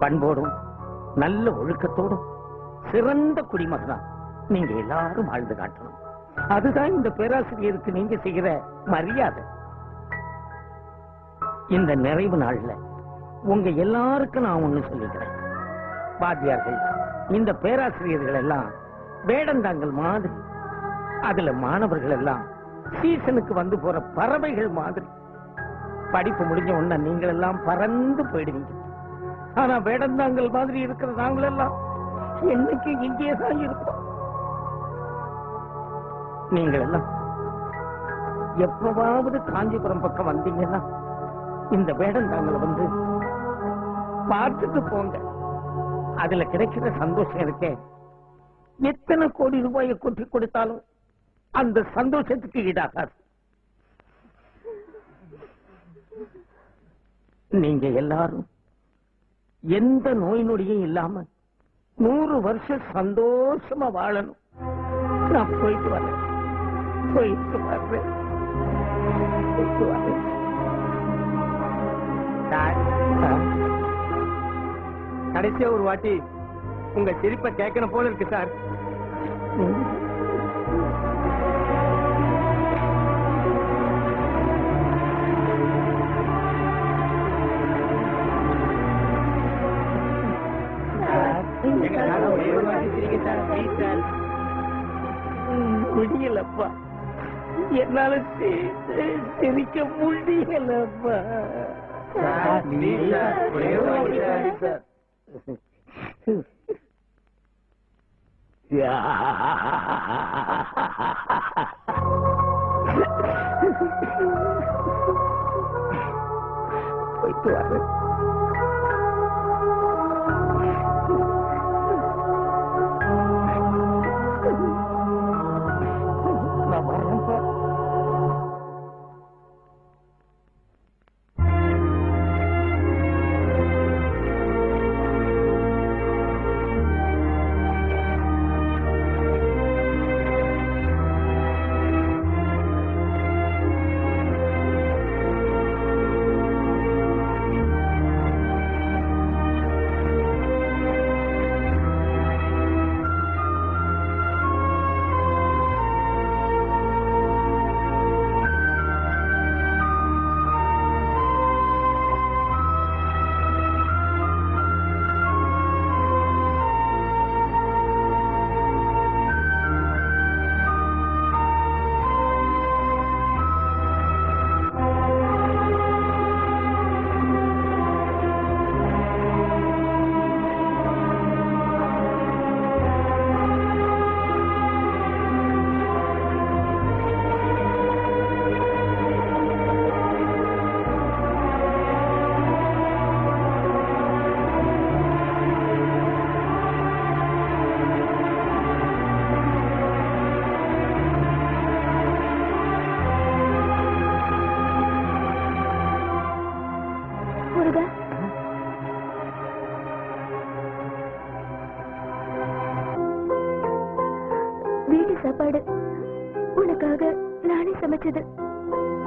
பண்போடும் நல்ல ஒழுக்கத்தோடும் சிறந்த குடிமகனா நீங்க எல்லாரும் வாழ்ந்து காட்டணும். அதுதான் இந்த பேராசிரியருக்கு நீங்க செய்கிற மரியாதை. இந்த நிறைவு நாள்ல உங்க எல்லாருக்கும் நான் ஒண்ணு சொல்லிக்கிறேன். வாத்தியார்கள், இந்த பேராசிரியர்கள் எல்லாம் வேடந்தாங்கள் மாதிரி, அதுல மாணவர்கள் எல்லாம் சீசனுக்கு வந்து போற பறவைகள் மாதிரி. படிப்பு முடிஞ்ச உடனே நீங்கள் எல்லாம் பறந்து போயிடுவீங்க. ஆனா வேடந்தாங்கள் மாதிரி இருக்கிற நாங்களெல்லாம் என்னைக்கு இங்கே தான் இருப்போம். நீங்கள் எல்லாம் எப்பவாவது காஞ்சிபுரம் பக்கம் வந்தீங்கன்னா இந்த வேடந்தாங்களை வந்து பார்த்துட்டு போங்க. அதுல கிடைக்கிற சந்தோஷம் இருக்கே, எத்தனை கோடி ரூபாயை கொட்டி கொடுத்தாலும் அந்த சந்தோஷத்துக்கு ஈடாகாது. நீங்க எல்லாரும் எந்த நோய் நொடியும் இல்லாம 100 வருஷம் சந்தோஷமா வாழணும். நான் போயிட்டு வரேன். கடைசியா ஒரு வாட்டி உங்க சிரிப்பை கேட்கணும் போல இருக்கு சார். முடியலப்பா, என்னால சிரிக்க முடியலப்பா. போயிட்டு வரேன். நான் வரேன்ப்பா. வீட்டு சாப்பாடு உனக்காக நானே சமைச்சது.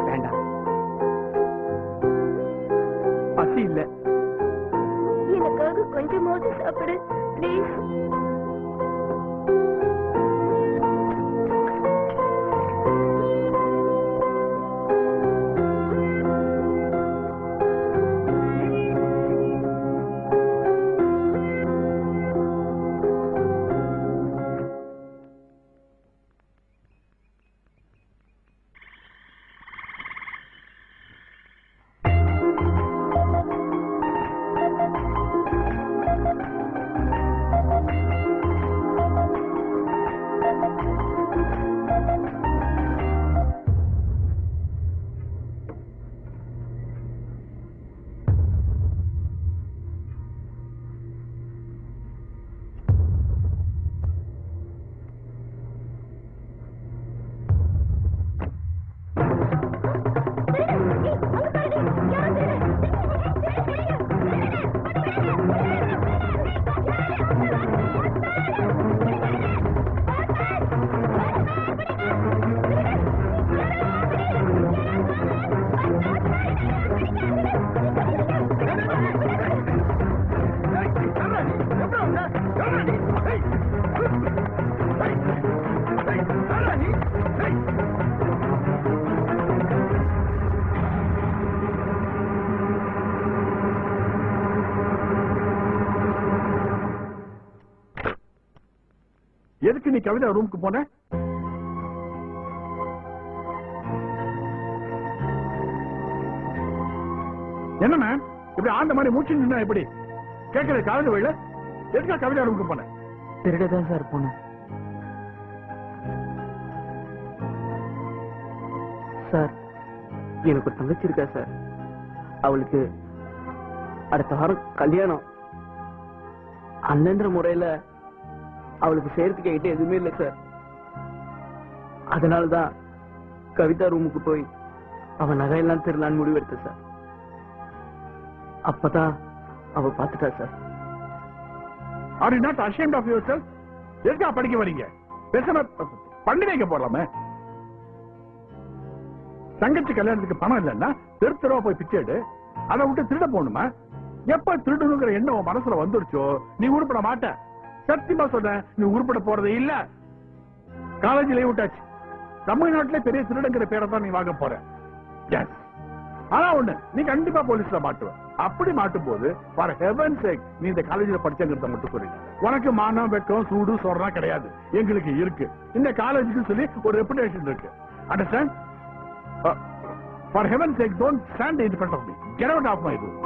வேண்டாம், பசி இல்ல. எனக்காக கொஞ்சமாவது சாப்பிடு ப்ளீஸ். எதுக்கு நீ கவிதா ரூமுக்கு போன? என்ன மேம் இப்படி ஆண்ட மாதிரி மூச்சு நின்னா எப்படி? கேட்கறது காலையில வேலை. எதுக்கா கவிதா ரூமுக்கு போன? திருடதான் சார் போனேன். சார் எனக்கு ஒரு தங்கச்சி இருக்கா சார். அவளுக்கு அடுத்த வாரம் கல்யாணம். அண்ணன்ற முறையில அவளுக்கு சேர்த்துக்கு என்கிட்ட எதுவுமே இல்லை சார். அதனாலதான் கவிதா ரூமுக்கு போய் அவன் நகையெல்லாம் திருடலான்னு முடிவெடுத்த சார். அப்பதான் அவ பாத்துட்டா sir. Are you not ashamed of yourself? எதுக்கா படிக்க வரீங்க? பேசாம பண்டிகைக்கு போடலாமே. தங்கச்சி கல்யாணத்துக்கு பணம் இல்லைன்னா தெருவா போய் பிச்சை எடு. அதை விட்டு திருட போகணுமா? எப்ப திருடணுங்கிற எண்ணம் உன் மனசுல வந்துருச்சோ நீ உருப்பட மாட்ட. சத்தியமா சொல்றேன், நீ உருப்பட போறதே இல்ல. காலேஜ் லீவ் விட்டாச்சு. தமிழ்நாட்டிலே பெரிய திருடங்கிற பேரை தான் நீ வாங்க போற. எஸ், ஆனா ஒண்ணு, நீ கண்டிப்பா போலீஸ்ல மாட்டுவ. அப்படி மாட்டும் போது ஃபார் ஹெவன் சேக் நீ இந்த காலேஜ்ல படிச்சங்கிறத மட்டும் சொல்லி. உனக்கு மானம் வெக்கம் சூடு சொல்றா கிடையாது, எங்களுக்கு இருக்கு. இந்த காலேஜுக்கு சொல்லி ஒரு ரெப்புடேஷன் இருக்கு. Understand? For heaven sake don't stand in front of me. Get out of my room.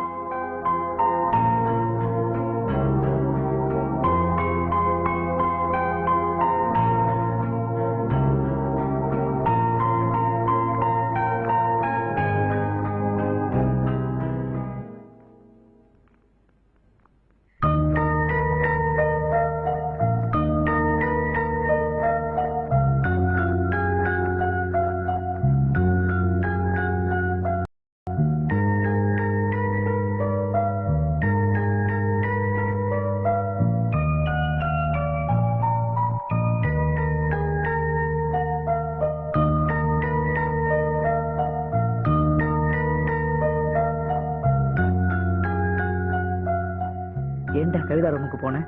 ஏண்டா கவிதா ரூமுக்கு போனேன்?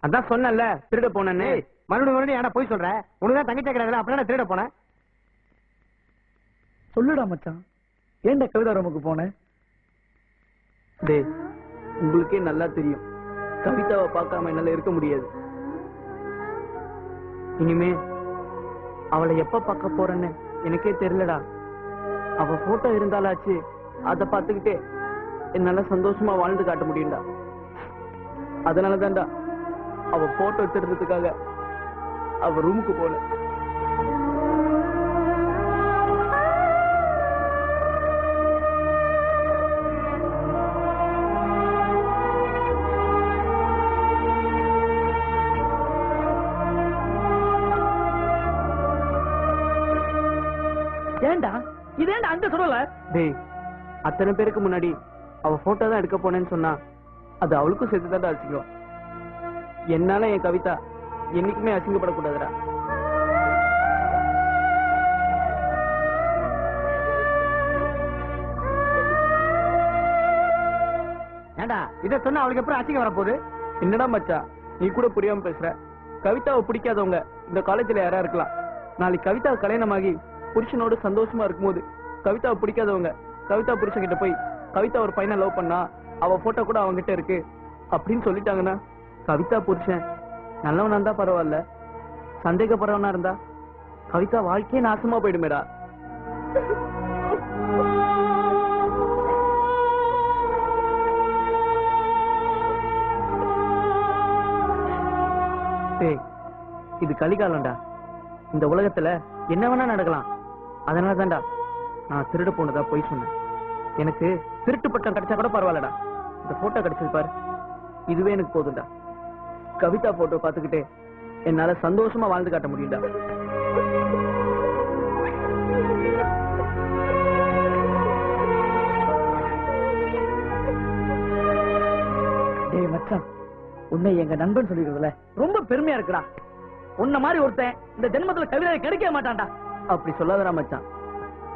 அதான் சொன்னல திருட போனேன்னு. மறுபடியும் ஏன்னா போய் சொல்ற? உனதான் தங்கச்சி கிடையாது, அப்படின்னா திருட போன. சொல்லுடா மச்சான், ஏண்டா கவிதா ரூமுக்கு போனேன்? டேய், உங்களுக்கே நல்லா தெரியும் கவிதாவை பார்க்காம என்னால இருக்க முடியாது. இனிமே அவளை எப்ப பார்க்க போறேன்னு எனக்கே தெரியலடா. அவ போட்டோ இருந்தாலாச்சு அதை பார்த்துக்கிட்டே என்னால சந்தோஷமா வாழ்ந்து காட்ட முடியும்டா. அதனாலதான்டா அவ போட்டோ எடுத்துறதுக்காக அவ ரூமுக்கு போல. ஏண்டா இதேண்டா அங்க சொல்லல? டேய், அத்தனை பேருக்கு முன்னாடி அவ போட்டோ தான் எடுக்க போனேன்னு சொன்னா அது அவளுக்கும் சேர்த்துதான் அசிங்கம். என்னால என் கவிதா என்னைக்குமே அசிங்கப்படக்கூடாதுடா. ஏண்டா இதை சொன்னா அவளுக்கு எப்படி அசிங்கம் வரப்போகுது? என்னடா மச்சா நீ கூட புரியாம பேசுற? கவிதாவை பிடிக்காதவங்க இந்த காலேஜ்ல யாரா இருக்கலாம். நாளைக்கு கவிதா கல்யாணமாகி புருஷனோட சந்தோஷமா இருக்கும்போது கவிதாவை பிடிக்காதவங்க கவிதா புருஷன் கிட்ட போய் கவிதா ஒரு பையனை லவ் பண்ணா அவ போட்டோ கூட அவங்கிட்ட இருக்கு அப்படின்னு சொல்லிட்டாங்கன்னா கவிதா புருஷன் நல்லவனா இருந்தா பரவாயில்ல, சந்தேகப்படுறவனா இருந்தா கவிதா வாழ்க்கையே நாசமா போயிடுமேடா. இது கலிகாலம்டா. இந்த உலகத்துல என்ன வேணா நடக்கலாம். அதனால தான்டா நான் திருட போனதா போய் சொன்னேன். எனக்கு திருட்டு பட்டம் கிடைச்சா கூட பரவாயில்லடா. இந்த போட்டோ கிடைச்சது பாரு, இதுவே எனக்கு போதும்டா. கவிதா போட்டோ பார்த்துக்கிட்டே என்னால சந்தோஷமா வாழ்ந்து காட்ட முடியும்டா. டேய் மச்சான், உன்னை எங்க நண்பன் சொல்லிக்கிறதுல ரொம்ப பெருமையா இருக்குடா. உன்ன மாதிரி ஒருத்தன் இந்த ஜென்மத்துல கவிதை கிடைக்க மாட்டான்டா. அப்படி சொல்லாதடா மச்சான்.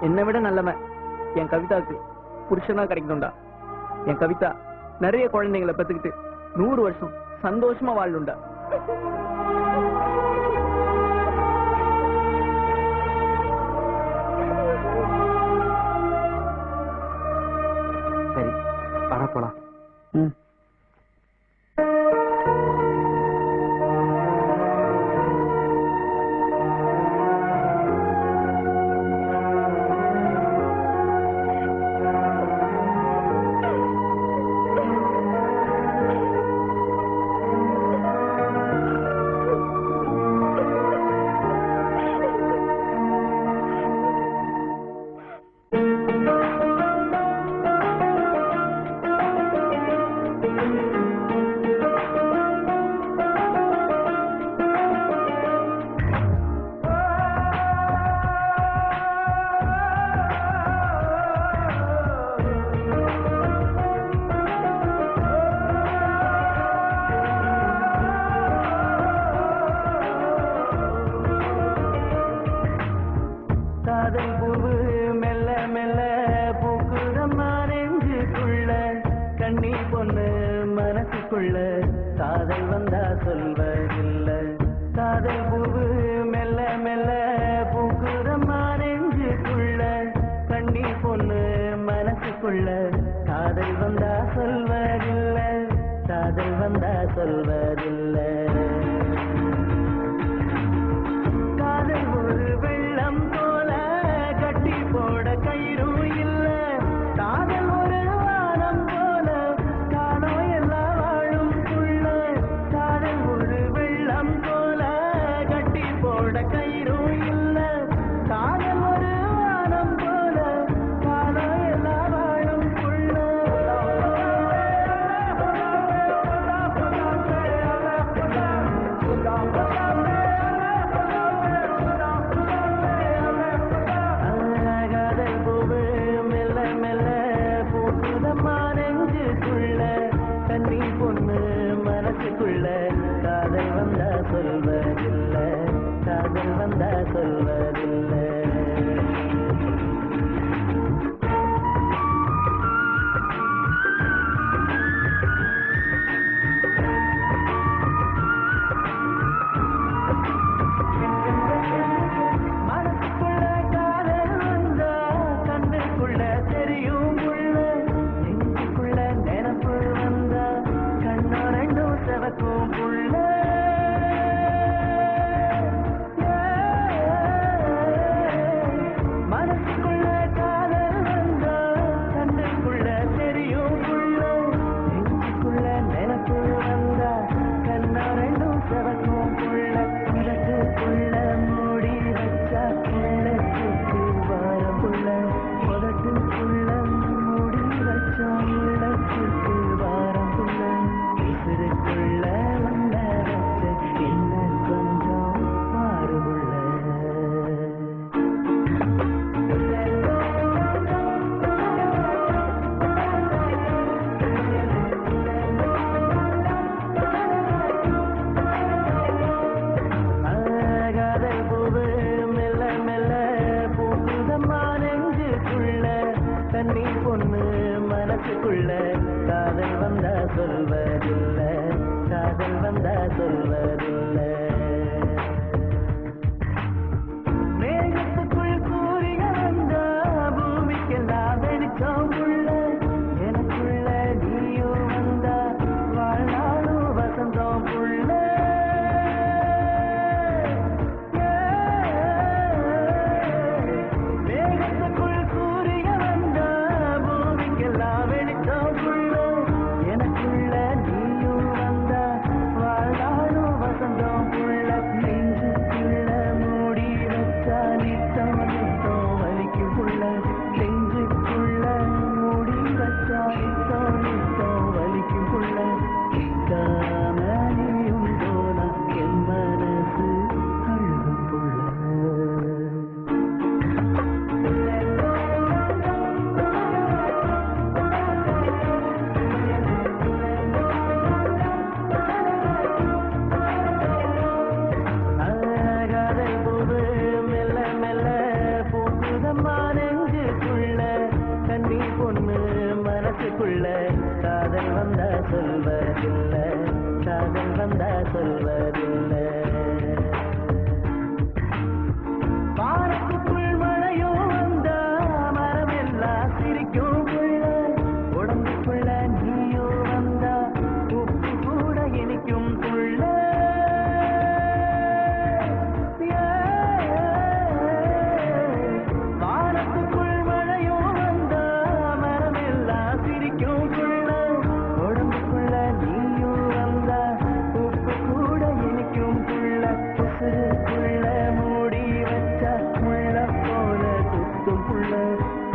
என்னை விட நல்லவன் என் கவிதாவுக்கு புருஷனா கிடைக்கணும்டா. என் கவிதா நிறைய குழந்தைங்களை பெத்துக்கிட்டு 100 வருஷம் சந்தோஷமா வாழணும்டா. சரி, வர போலாம். மனசுக்குள்ள காதல் வந்தா சொல்வதில்ல, காதல் வந்தா சொல்வதில்ல. காதல் ஒரு வெள்ளம் போல கட்டி போட கயிறும் இல்ல, காதல் ஒரு வானம் போல காலம் எல்லாம் வாழும் புள்ள. காதல் ஒரு வெள்ளம் போல கட்டி போட கயிறும் இல்ல, காதல் ஒரு வானம் போல காலம் எல்லாம் வாழும் புள்ள. காதல் பூவு மெல்ல மெல்ல பூக்குதம்மா நெஞ்சுக்குள்ள, கண்ணி பொண்ணு மனசுக்குள்ள காதல் வந்தா சொல்வதில்ல, காதல் வந்தா சொல்வதில்ல. மனசுக்குள்ள காதல் வந்தா கண்ணுக்குள்ள தெரியும் புள்ள, நெஞ்சுக்குள்ள நினைப்பு வந்தா கண்ணோ ரெண்டும் செவக்கும் புள்ள. மனசுக்குள்ள காதல் வந்தா கண்ணுக்குள்ள தெரியும் புள்ள, நெஞ்சுக்குள்ள நினைப்பு வந்தா கண்ணோ ரெண்டும் செவக்கும் புள்ள. உதட்டுக்குள்ள மூடி வச்சா உள்ளத்துக்கு வாரம் புள்ள, உதட்டுக்குள்ள மூடி வச்சா உள்ளத்துக்கு வாரம் புள்ள. உசுருக்குள்ள வந்த வச்ச என்ன கொஞ்சம் பாரு புள்ள. காதல் பூவு மெல்ல மெல்ல பூக்குதம்மா நெஞ்சுக்குள்ள, கண்ணி பொண்ணு மனசுக்குள்ள காதல் வந்தா சொல்வதில்ல, காதல் வந்தா சொல்வதில்ல. மேகத்துக்குள் சூரியன் வந்தா பூமிக்கெல்லாம் வெளிச்சம் புள்ள, எனக்குள்ள நீயும் வந்தா வாழ்நாளும் வசந்தம் புள்ள. மேகத்துக்குள் சூரியன் வந்தா பூமிக்கெல்லாம் வெளிச்சம் புள்ள, எனக்குள்ள நீயும் வந்தா வாழ்நாளும் வசந்தம் புள்ள. நெஞ்சுக்குள்ள மூடி வச்சா நித்தம் நித்தம் வலிக்கும் புள்ள, நெஞ்சுக்குள்ள மூடி வச்சா நித்தம் நித்தம் வலிக்கும் புள்ள. காம நீயும் போனா என் மனசு அழுகும் புள்ள. காதல் பூவு மெல்ல மெல்ல பூக்குதம்மா நெஞ்சுக்குள்ள, கண்ணி பொண்ணு மனசுக்குள்ள காதல் வந்தா சொல்வதில்ல, காதல் வந்தா சொல்வதில்ல. வானத்துக்குள் மழையும் வந்தா மரமெல்லாம் சிரிக்கும் புள்ள, உடம்புக்குள்ள நீயும் வந்தா உப்பு கூட இனிக்கும் புள்ள. வானத்துக்குள் மழையும் வந்தா மரமெல்லாம் சிரிக்கும் புள்ள, உடம்புக்குள்ள நீயும் வந்தா உப்பு கூட இனிக்கும் புள்ள. உசுருக்குள்ள மூடி வச்சா முள்ள போல குத்தும் புள்ள,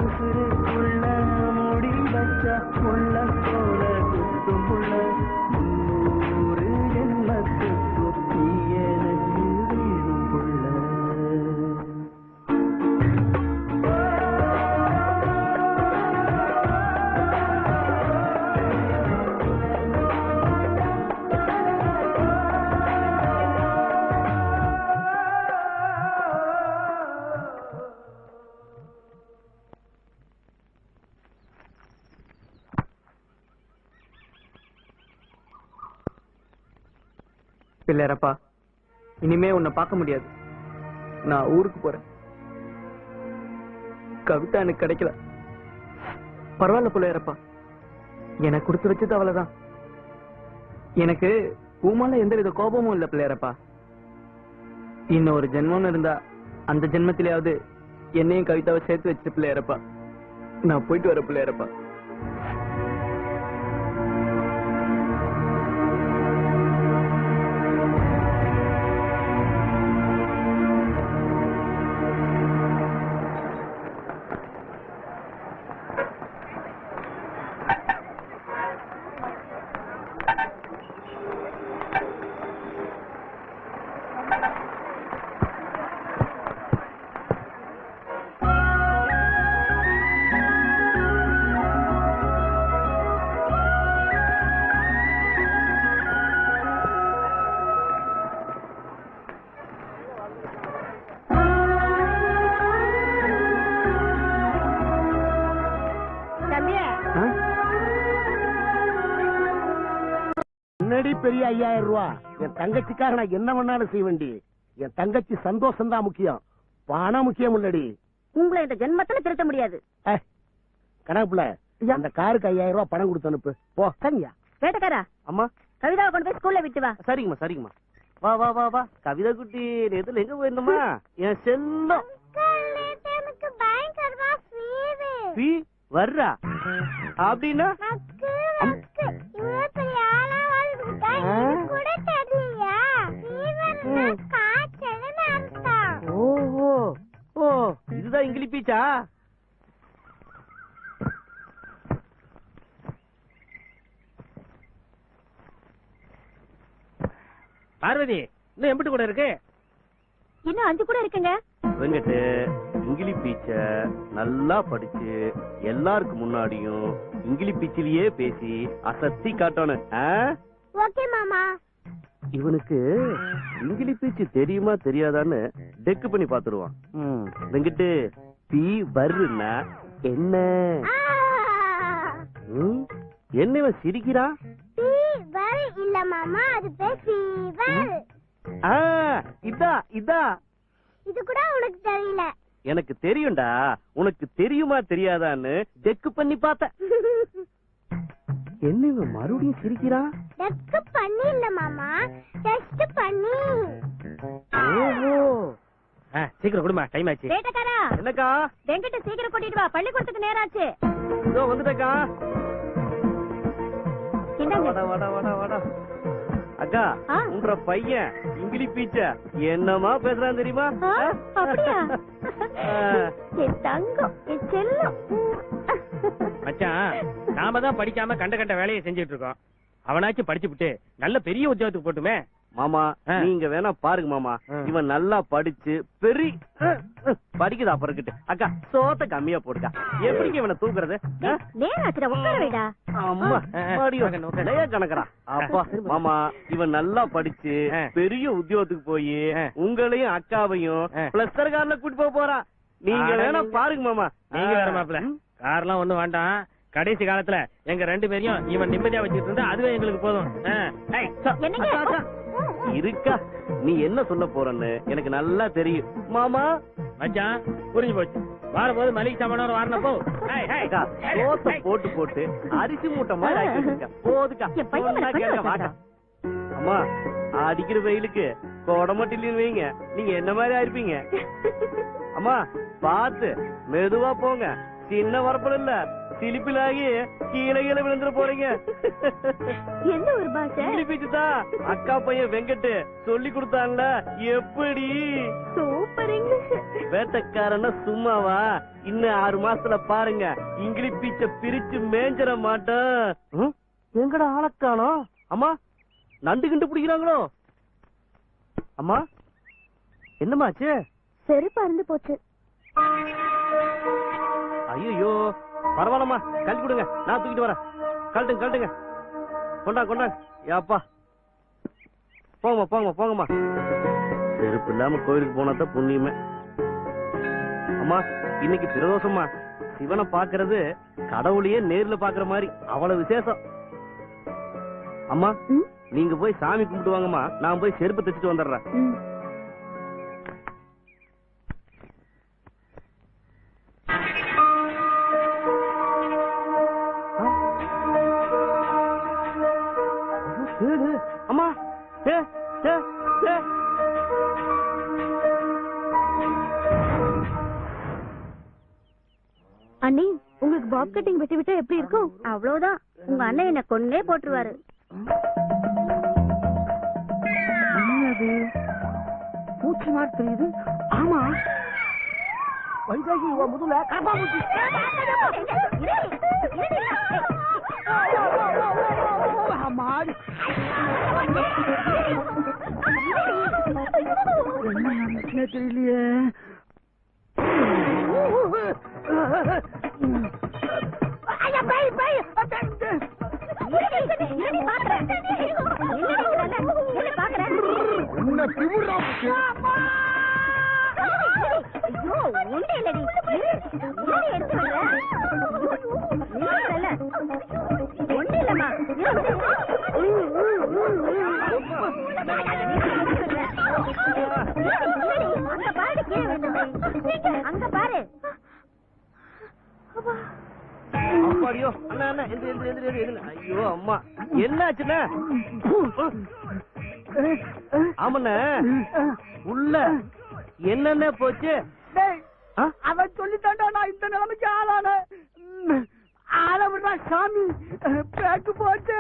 உசுருக்குள்ள மூடி வச்சா முள்ள போல குத்தும் புள்ள. 300 ஜென்மத்துக்கு நீ எனக்கு வீழும் புள்ள. பிள்ளையரப்பா, இனிமே உன்னை பார்க்க முடியாது. நான் ஊருக்கு போறேன். கவிதா எனக்கு கிடைக்கல. பரவாயில்ல பிள்ளையாரப்பா, எனக்கு கொடுத்து வச்சது அவ்வளவுதான். எனக்கு உமால எந்த வித கோபமும் இல்ல பிள்ளையாரப்பா. இன்னும் ஒரு ஜென்மம்னு இருந்தா அந்த ஜென்மத்திலேயாவது என்னையும் கவிதாவை சேர்த்து வச்சு பிள்ளையாரப்பா. நான் போயிட்டு வர பிள்ளையாரப்பா. முன்னாடி பெரிய 5000 ரூபாய் என் தங்கச்சிக்காக நான் என்ன வேணாலும் செய்ய வேண்டி. என் தங்கச்சி சந்தோஷம் தான் முக்கியம், பணம் முக்கியம் இல்லடி. உங்களை இந்த ஜென்மத்துல திருத்த முடியாது. கணக்குல அந்த காருக்கு 5000 ரூபாய் பணம் கொடுத்து அனுப்பு போ. சரியா வேட்டக்காரா? அம்மா கவிதாவை கொண்டு போய் ஸ்கூல்ல விட்டு வா. சரிங்கம்மா சரிங்கம்மா. வா வா வா வா. கவிதா குட்டி நேத்துல எங்க போயிருந்தோமா? என் செல்லம் வர்றா அப்படின்னா ஓஹோ ஓ இதுதான் இங்கிலீஷ் பீச்சா? பார்வதி இன்னும் எம்பிட்டு கூட இருக்கு? இன்னும் 5 கூட இருக்குங்க. வெங்கட்டு இங்கிலீஷ் பீச்ச நல்லா படிச்சு எல்லாருக்கும் முன்னாடியும் இங்கிலீஷ் பீச்சிலேயே பேசி அசத்தி காட்டணும். ஓகே மாமா. இவனுக்கு இங்கிலீஷ் பீச்சு தெரியுமா தெரியாதான்னு டெக்கு பண்ணி பாத்துருவான். வெங்கட்டு பி வருன்னா என்ன? என்ன இவன் சிரிக்கிறான்? இல்ல மாமா, அது ஃபீவர். இதா இதா இது கூட உனக்கு தெரியல. எனக்கு தெரியும்டா. உனக்கு தெரியுமா தெரியாதான்னு டெக்கு பண்ணி பார்த்த. என்ன இவன் மறுபடியும் சிரிக்கிறான்? டெக்கு பண்ணி இல்ல மாமா, டெஸ்ட் பண்ணி. ஓஹோ சீக்கிரம் குடுமா, டைம் ஆச்சு. வேட்டக்காரா என்னக்கா? வெங்கட்ட சீக்கிரம் கூட்டிட்டு வா, பள்ளிக்கூடத்துக்கு நேரம் ஆச்சு. இதோ வந்துட்டக்கா. இந்தாங்க. வாடா வாடா வாடா. அக்கா உன்ற பையன் இங்கிலீஷ் பீச்ச என்னமா பேசுறான் தெரியுமா? அப்படியா? என் தங்கம், என் செல்லம். மச்சான், நாம தான் படிக்காம கண்ட கண்ட வேலையை செஞ்சுட்டு இருக்கோம். அவனாச்சும் படிச்சுட்டு நல்ல பெரிய உத்தியோகத்துக்கு போட்டுமே. மாமா நீங்க வேணா பாருங்க மாமா, இவன் நல்லா படிச்சு பெரிய படிக்குதா பிறகுட்டு. அக்கா சோத்த கம்மியா போடுக்கா. எப்படிங்க இவனை தூக்குறது? நேரம் ஆச்சுடா, உட்கார வைடா. அம்மா நிறைய கணக்குறா. அப்பா மாமா இவன் நல்லா படிச்சு பெரிய உத்தியோகத்துக்கு போய் உங்களையும் அக்காவையும் பிளஸ்டர் கார்ல கூட்டு போக போறான். நீங்க வேணா பாருங்க மாமா. நீங்க வேற மாப்பிள்ள கார்லாம் ஒண்ணும் வேண்டாம். கடைசி காலத்துல எங்க 2 பேரையும் இவன் நிம்மதியா வச்சுட்டு இருந்தா அதுவே எங்களுக்கு போதும். இருக்கா நீ என்ன சொல்ல போறன்னு எனக்கு நல்லா தெரியும் மாமா. மச்சான் புரிஞ்சு போச்சு. வாரபோது மளிகை சாமானோட வாரணப்போ சோத்த போட்டு போட்டு அரிசி மூட்டை மாதிரி ஆக்கிருக்க போதுக்கா. அம்மா அடிக்கிற வெயிலுக்கு கொடமட்டில வைங்க, நீங்க என்ன மாதிரி ஆயிருப்பீங்க. அம்மா பார்த்து மெதுவா போங்க, சின்ன வரப்பட இல்ல சிலிப்பிலாகி கீழே கீழே விழுந்துட போறீங்க. எந்த ஒரு பாஷை? தான் அக்கா பையன் வெங்கட்டு சொல்லி கொடுத்தான்ல. எப்படி சூப்பர் இங்கிலீஷ். வேட்டக்காரன சும்மாவா? இன்னும் 6 மாசத்துல பாருங்க இங்கிலீஷ் பீச்ச பிரிச்சு மேஞ்சிட மாட்டோம். எங்கடா ஆளக்கானோ? அம்மா நண்டு கிண்டு பிடிக்கிறாங்களோ? அம்மா என்னமாச்சு? செருப்பு அறுந்து போச்சு. ஐயோ பரவாயில்லம்மா, கழட்டி கொடுங்க, நான் தூக்கிட்டு வரேன். கழட்டுங்க கழட்டுங்க, கொண்டா கொண்டா. யாப்பா போங்கம்மா போங்கம்மா போங்கம்மா. செருப்பு இல்லாம கோயிலுக்கு போனாதான் புண்ணியமே. அம்மா இன்னைக்கு பிரதோஷம்மா. சிவனை பாக்குறது கடவுளையே நேர்ல பாக்குற மாதிரி அவ்வளவு விசேஷம். அம்மா நீங்க போய் சாமி கும்பிட்டு வாங்கம்மா, நான் போய் செருப்பு தைச்சிட்டு வந்துடுறேன். பப் கட்டிங் வெட்டி விட்டா எப்படி இருக்கும்? அவ்வளவுதான், உங்க அண்ணன் என்ன கொன்னே போட்டுருவாரு. பூச்சி மாதிரி தெரியுது. ஆமா, வைசாகி முதல்ல காப்பாமூச்சி. தெரியலையே. அங்க பாரு. அப்பாடியோ அண்ணா அண்ணா எந்திரி. ஐயோ அம்மா, என்ன ஆச்சுண்ணா? ஆமண்ண உள்ள என்னென்ன போச்சு? அவன் சொல்லித்தாண்டா நான் இந்த நிலைமைக்கு ஆளான. ஆளவிடா சாமி, பேக்கு போச்சு.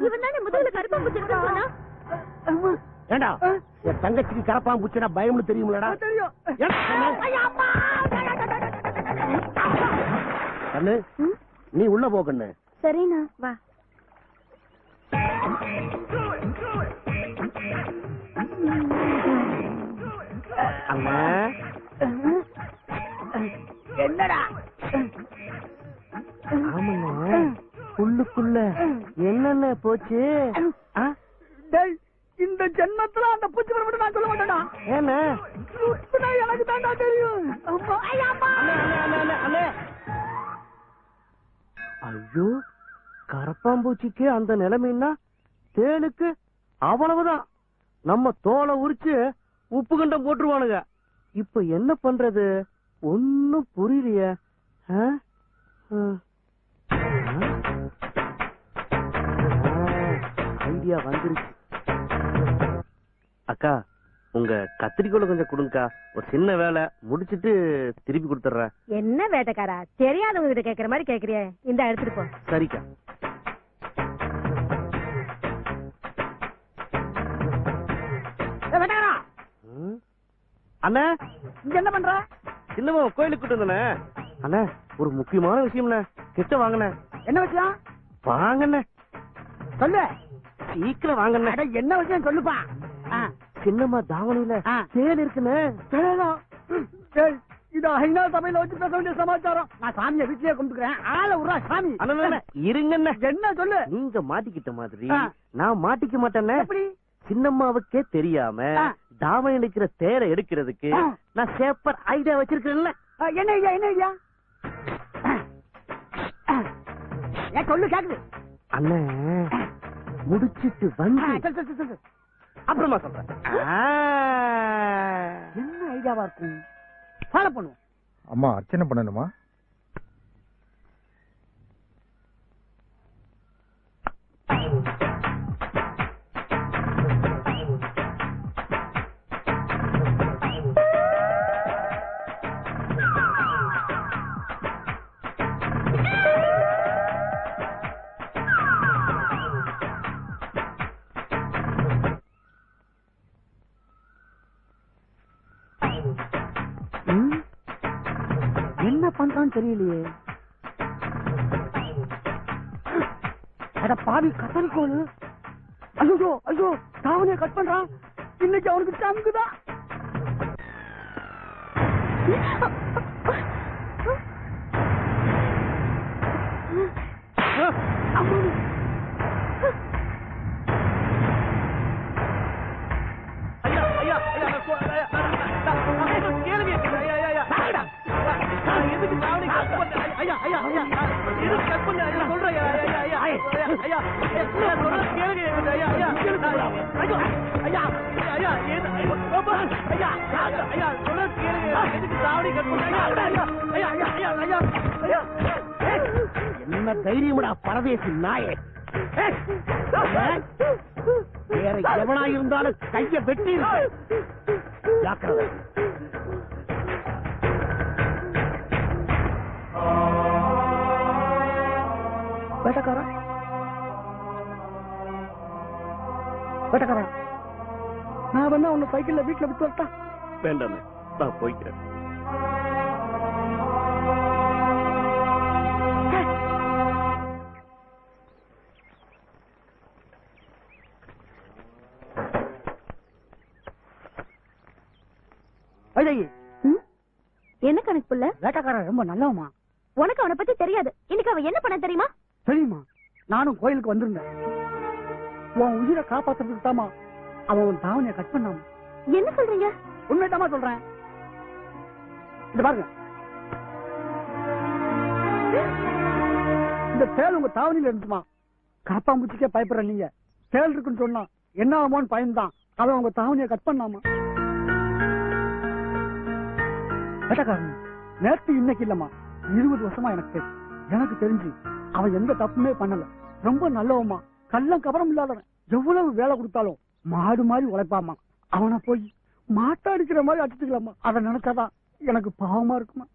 இவன் தானே முதல்ல கருப்பாம்பூச்சி சொன்னா? ஏண்டா என் தங்கச்சிக்கு கரப்பாம்பூச்சினா பயம்னு தெரியுங்களா? தெரியும். கண்ணு, நீ உள்ள போ கண்ணு. சரிண்ணா, வா. அண்ணா என்னடா? ஆமண்ணா, உள்ளுக்குள்ள என்னென்ன போச்சு? இந்த ஜென்மத்துல அந்த பூச்சி மட்டும் நான் சொல்ல மாட்டேன்டா. ஏன்னா எனக்கு தாண்டா தெரியும். ஐயோ, கரப்பாம்பூச்சிக்கு அந்த நிலைமைன்னா தேனுக்கு அவ்வளவுதான். நம்ம தோலை உரிச்சு உப்பு கண்டம் போட்டுருவானுங்க. இப்ப என்ன பண்றது? ஒன்னும் புரியலையே. ஐடியா வந்துருச்சு. அக்கா, உங்க கத்திரிக்கோளை கொஞ்சம் கொடுங்கக்கா. ஒரு சின்ன வேலை முடிச்சிட்டு திருப்பி கொடுத்துட்றேன். என்ன வேட்டைக்காரா, தெரியாதவங்க கிட்ட கேக்குற மாதிரி கேக்குறியே. இந்த எடுத்துட்டு போ. சரிக்கா. அண்ணா, இங்க என்ன பண்ற? சின்னம்மா கோயிலுக்கு கூட்டு வந்தனே. அண்ணா, ஒரு முக்கியமான விஷயம்ண்ணே. கிட்ட வாங்கண்ணே. என்ன விஷயம்? வாங்கண்ணே. சொல்லு. சீக்கிரம் வாங்கண்ணே. என்ன விஷயம் சொல்லுப்பா. சின்னம்மா தாவணியில தேன் இருக்குண்ணே. இது ஐநா சபையில வச்சு பேச வேண்டிய சமாச்சாரம். நான் சாமியை வீட்லயே கும்பிட்டுக்கிறேன். ஆள உரா சாமி. இருங்கண்ணே. என்ன சொல்லு. நீங்க மாட்டிக்கிட்ட மாதிரி நான் மாட்டிக்க மாட்டேன்னே. எப்படி? சின்னம்மாவுக்கே தெரியாம தாவணி இருக்கிற தேரை எடுக்கிறதுக்கு நான் சேப்பர் ஐடியா வச்சிருக்கேன்ல. என்ன ஐயா? என்ன ஐயா? ஏன் சொல்லு, கேக்குது. அண்ணே, முடிச்சிட்டு வந்து அப்புறமா சொல்றேன். என்ன ஐடியாவா இருக்கும்? ஃபாலோ பண்ணுவோம். அம்மா அர்ச்சனை பண்ணணுமா? என்ன பண்றான்னு தெரியலையே. அட பாவி, கத்தரிக்கோள். ஐயோ ஐயோ, தாவணியை கட் பண்றான். இன்னைக்கு அவனுக்கு சங்குதான். என்ன தைரியம்டா பரதேசி நாயே. வேற எவனா இருந்தாலும் கைய வெட்டி ஜாக்கிரதை. வேட்டக்காரா வேட்டக்காரா, நான் வேணா உன்னை சைக்கிள்ல வீட்டுல விட்டு வரட்டா? வேண்டாமே, நான் போய்க்கிறேன். என்ன கணக்கு புள்ள? வேட்டக்காரன் ரொம்ப நல்லவமா. உனக்கு அவனை பத்தி தெரியாது. இன்னைக்கு அவன் என்ன பண்ண தெரியுமா? தெரியுமா? நானும் கோயிலுக்கு வந்திருந்தேன். உன் உயிரை காப்பாத்துறதுக்கு தாமா அவன் உன் தாவணியை கட் பண்ணாமா. என்ன சொல்றீங்க? உண்மைதாமா சொல்றேன். இந்த பாருங்க, இந்த தேள் உங்க தாவணியில இருந்துமா. காப்பாம்பூச்சிக்கே பயப்படுற நீங்க தேள் இருக்குன்னு சொன்னா என்ன ஆகுமோன்னு பயன்தான் அவன் உங்க தாவணியை கட் பண்ணாமா. வேட்டக்காரன் நேற்று இன்னைக்கு இல்லம்மா, 20 வருஷமா எனக்கு தெரிஞ்சு அவன் எந்த தப்புமே பண்ணல. ரொம்ப நல்லவமா, கள்ளம் கபரம் இல்லாதவன். எவ்வளவு வேலை கொடுத்தாலும் மாடு மாதிரி உழைப்பாமா. அவனை போய் மாட்டாடிக்கிற மாதிரி அடிச்சுக்கலாமா. அதை நினைச்சாதான் எனக்கு பாவமா இருக்குமா.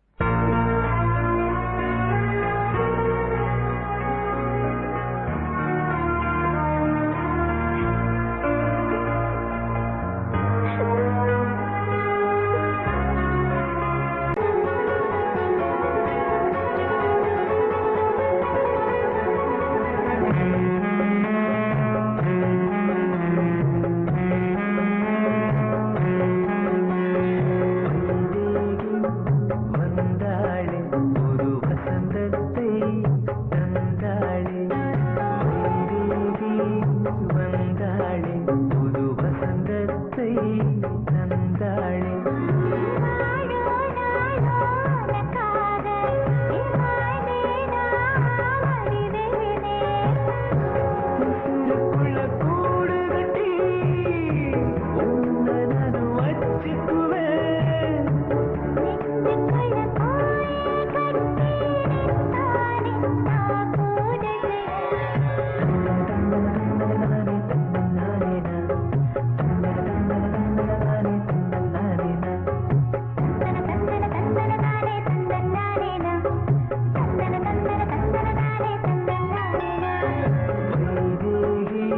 நீதானே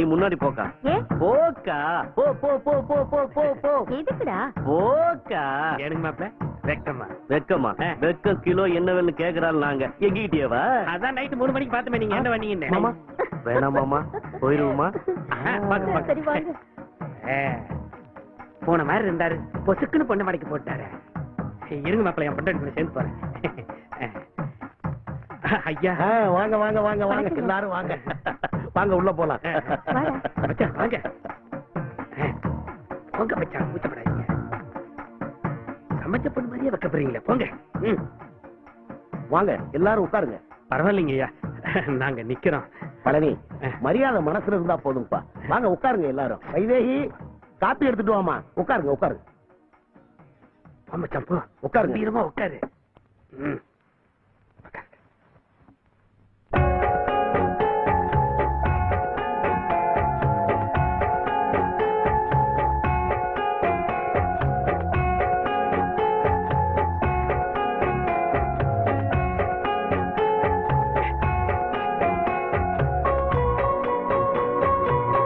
நீ முன்னாடி போக்கா. ஏன் போக்கா. போ போ போ போ போ போ போ. எதுக்குடா? போக்கா. எனக்கு மாப்பிள வெக்கமா வெக்கமா? வெக்கம் கிலோ என்ன வேணும் கேக்குறாள். நாங்க எங்கிட்டேவா? அதான் நைட்டு 3 மணிக்கு பார்த்தமே நீங்க என்ன பண்ணீங்கன்னு. மாமா வேணாம் மாமா, போயிருவோமா? சரி வாங்க. போன மாதிரி இருந்தாரு, பொசுக்குன்னு பொண்ணு மடைக்கு போட்டாரு. இருங்க மாப்பிள்ள, என் பொண்ணு சேர்ந்து போறேன். ஐயா வாங்க வாங்க வாங்க வாங்க எல்லாரும் வாங்க வாங்க உள்ள போலாம். மச்சான் வாங்க. போங்க மச்சான், கூச்சப்படாதீங்க. சமைச்ச பொண்ணு மாதிரியே வைக்க போறீங்களே, போங்க. வாங்க எல்லாரும் உட்காருங்க. பரவாயில்லைங்க ஐயா, நாங்க நிக்கிறோம். பழனி, மரியாதை மனசுல இருந்தா போதும்பா. வாங்க உட்காருங்க எல்லாரும். வைதேகி, காப்பி எடுத்துட்டு வாமா. உட்காருங்க உட்காருங்க. மச்சான் போ, உட்காருங்க. வீரமா உட்காரு.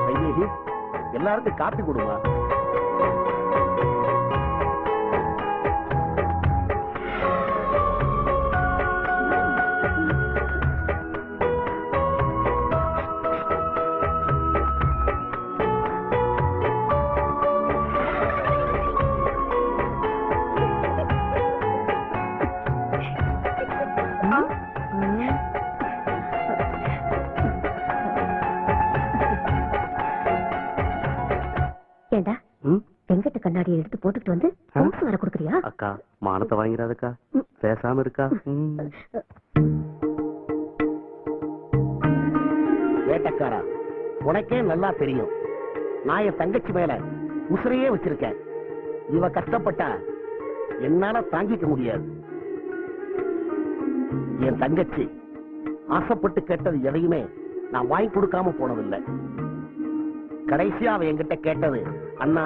வைதேகி, எல்லாருக்கும் காப்பி கொடுமா. ஏண்டா வெங்கட்ட கண்ணாடியை எடுத்து போட்டுட்டு வந்து பவுன்ஸ் வர கொடுக்குறியா? அக்கா மானத்தை வாங்கிறாதக்கா, பேசாம இருக்கா. வேட்டக்காரா, உனக்கே நல்லா தெரியும் நான் என் தங்கச்சி மேல உசிரையே வச்சிருக்கேன். இவ கஷ்டப்பட்டா என்னால தாங்கிக்க முடியாது. என் தங்கச்சி ஆசைப்பட்டு கேட்டது எதையுமே நான் வாங்கி கொடுக்காம போனதில்லை. கடைசியா அவ என்கிட்ட கேட்டது, அண்ணா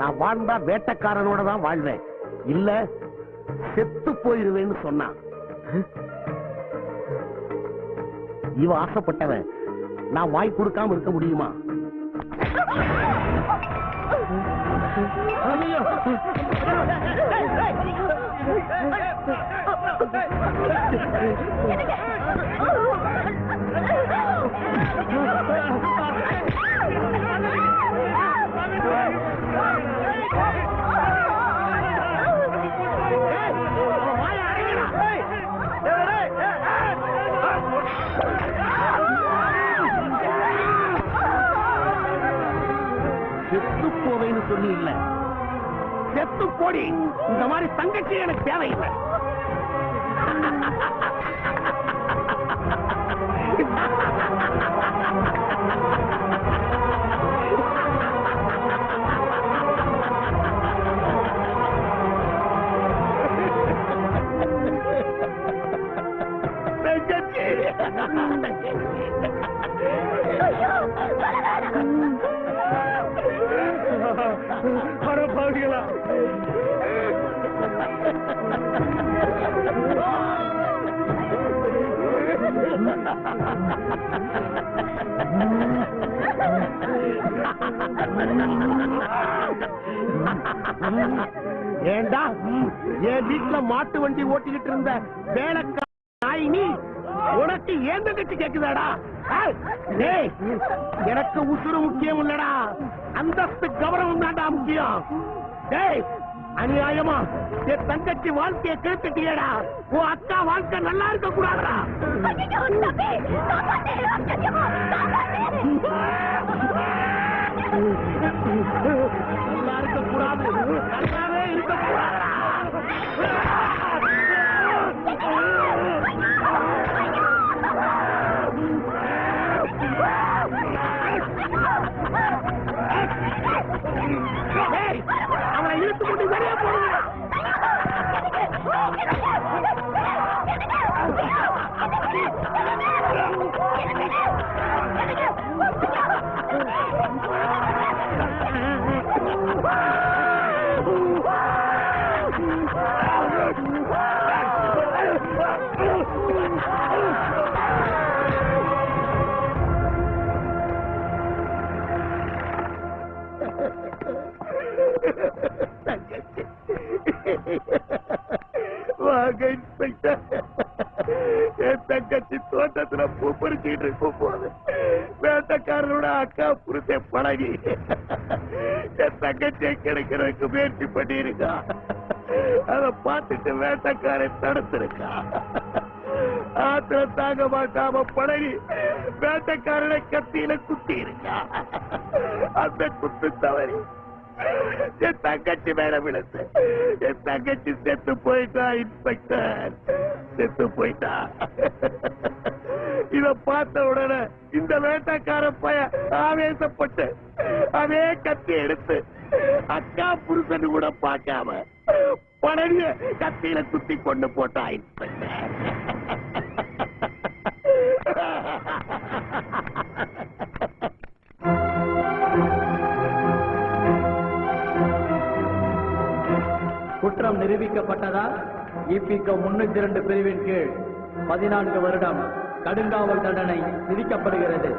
நான் வாழ்ந்தா வேட்டக்காரனோட தான் வாழ்வேன், இல்ல செத்து போயிருவேன்னு சொன்னான். இவ ஆசைப்பட்டவன் நான் வாங்கி கொடுக்காம இருக்க முடியுமா? செத்து போவேன்னு சொல்லி இல்ல, செத்து போடி. இந்த மாதிரி தங்கச்சி எனக்கு தேவையில்லை. ஏண்டா என் வீட்டுல மாட்டு வண்டி ஓட்டிக்கிட்டு இருந்த வேலைக்கார நாய் நீ, உனக்கு ஏன் தங்கச்சி கேக்குதாடா? டேய், எனக்கு உசுறு முக்கியம் இல்லடா, அந்தஸ்து கௌரவம் தான்டா முக்கியம். டேய், அநியாயமா என் தங்கச்சி வாழ்க்கையை கேட்டுட்டியடா. உன் அக்கா வாழ்க்கை நல்லா இருக்க கூடாதுடா. நல்லா இருக்க கூடாது, நல்லாவே இருக்க கூடாதுடா. அவனை இழுத்து கொண்டு வெளியே போடுங்க. வாங்க இன்ஸ்பெக்டர். என் தங்கச்சி தோட்டத்துல பூ பறிச்சுட்டு இருக்கும் போது வேட்டக்காரனோட அக்கா புரிசை பழகி என் தங்கச்சியை கிடைக்கிறதுக்கு முயற்சி பண்ணிருக்கா. அதை பார்த்துட்டு வேட்டக்காரன் தடுத்திருக்கா. ஆத்திரம் தாங்க மாட்டாம பழகி வேட்டக்காரனை கத்தியில குத்தி இருக்கா. அந்த குத்து தவறி என் தங்கச்சி மேல விழுந்து என் தங்கச்சி செத்து போயிட்டா. இன்ஸ்பெக்டர் செத்து போயிட்டா. இத பார்த்த உடனே இந்த வேட்டக்கார பையன் ஆவேசப்பட்டு அதே கத்தி எடுத்து அக்கா புருஷன் கூட பார்க்காம பழகிய கத்தியில குத்தி கொண்டு போட்டா. இன்ஸ்பெக்டர் குற்றம் நிரூபிக்கப்பட்டதால் இபிகோ 302 பிரிவின் கீழ் 14 வருடம் கடுங்காவல் தண்டனை விதிக்கப்படுகிறது.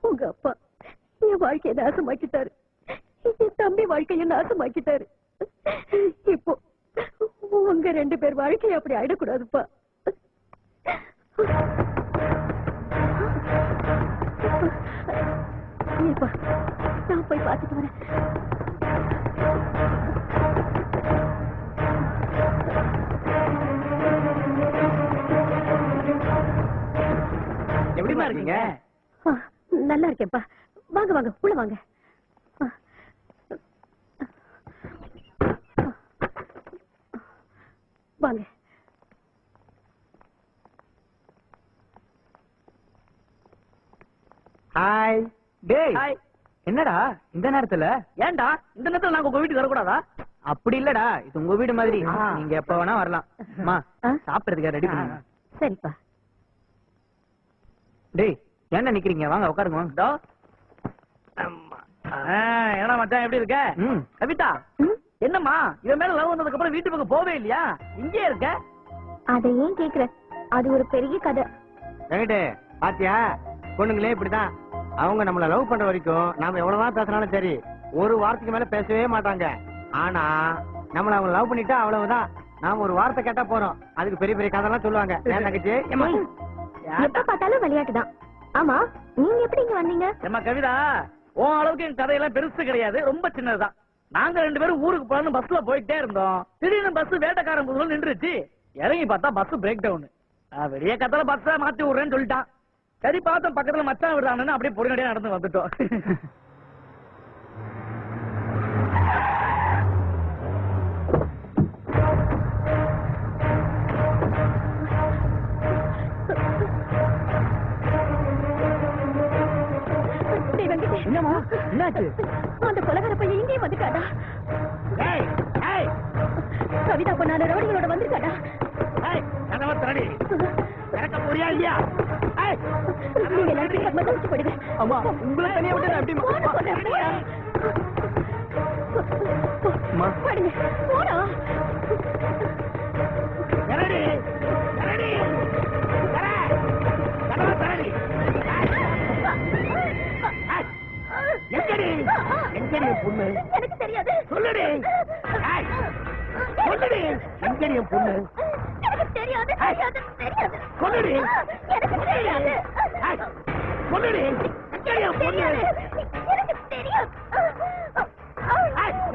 உங்க அப்பா என் வாழ்க்கையை நாசமாக்கிட்டாரு, என் தம்பி வாழ்க்கையை நாசமாக்கிட்டாரு. இப்போ உங்க 2 பேர் வாழ்க்கையை அப்படி ஆயிடக்கூடாதுப்பா. நான் போய் பார்த்துட்டு வரேன். எப்படிமா இருக்கீங்க? நல்லா இருக்கேன்ப்பா. வாங்க வாங்க உள்ள வாங்க. வாங்க. ஹாய். டேய் என்னடா இந்த நேரத்துல? ஏன்டா இந்த நேரத்துல நாங்க உங்க வீட்டுக்கு வரக்கூடாதா? அப்படி இல்லடா, இது உங்க வீடு மாதிரி. நீங்க எப்ப வேணா வரலாம். அம்மா சாப்பிடுறதுக்கு ரெடி பண்ணுங்க. சரிப்பா. டேய் ஏன்டா நிக்கிறீங்க? வாங்க உட்காருங்க. வாங்க. ஏன்னா மச்சான் எப்படி இருக்க? கவிதா என்னம்மா இவன் மேல லவ் வந்ததுக்கு அப்புறம் வீட்டு பக்கம் போவே இல்லையா? இங்கே இருக்க? அதை ஏன் கேக்குற? அது ஒரு பெரிய கதை. வெங்கடே பாத்தியா, பொண்ணுங்களே இப்படிதான். அவங்க நம்மள லவ் பண்ற வரைக்கும் நாம எவ்வளவுதான் பேசினாலும் சரி, ஒரு வாரத்துக்கு மேல பேசவே மாட்டாங்க. ஆனா நம்மள அவங்க லவ் பண்ணிட்டா அவ்வளவுதான். நாம ஒரு வார்த்தை கேட்டா போறோம், அதுக்கு பெரிய பெரிய கதைலாம் சொல்லுவாங்க. ஏன் தங்கச்சி? எப்ப பார்த்தாலும் விளையாட்டுதான். ஆமா நீங்க எப்படி இங்க வந்தீங்க? ஏமா கவிதா, உன் அளவுக்கு என் கதையெல்லாம் பெருசு கிடையாது, ரொம்ப சின்னதுதான். நாங்க 2 பேரும் ஊருக்கு போறோம்னு பஸ்ல போயிட்டே இருந்தோம். திடீர்னு பஸ் வேட்டக்காரன் புதுல நின்றுச்சு. இறங்கி பார்த்தா பஸ் பிரேக் டவுன். வெளியே கத்தால பஸ்ஸ மாத்தி விடுறேன்னு சொல்லிட்டான். சரி பார்த்தோம், பக்கத்துல மச்சான் விடுறான்னு அப்படியே பொறுமையா நடந்து வந்துட்டோம். என்னம்மா என்னாச்சு? அந்த கொலகார பையன் இங்கேயும் வந்துட்டாடா. கவிதா பொண்ணான ரவுடிகளோட வந்திருக்காடா. கதவை திறடி. திறக்க போறியா இல்லையா? நீங்க எல்லாரும் பக்கமா தப்பிச்சு போடுங்க. அம்மா உங்களை தனியா விட்டு எப்படி பாடுங்க போடா. திறடி. திறடி. கதவை திறடி. எங்கடி எங்கடி பொண்ணு? எனக்கு தெரியாது. சொல்லுடி. சொல்லுடி. எங்கடி பொண்ணு? எனக்கு தெரியாது. தெரியாது. தெரியாது. சொல்லுடி. எனக்கு தெரியாது. சொல்லுடி. எங்கடி பொண்ணு? எனக்கு தெரியாது.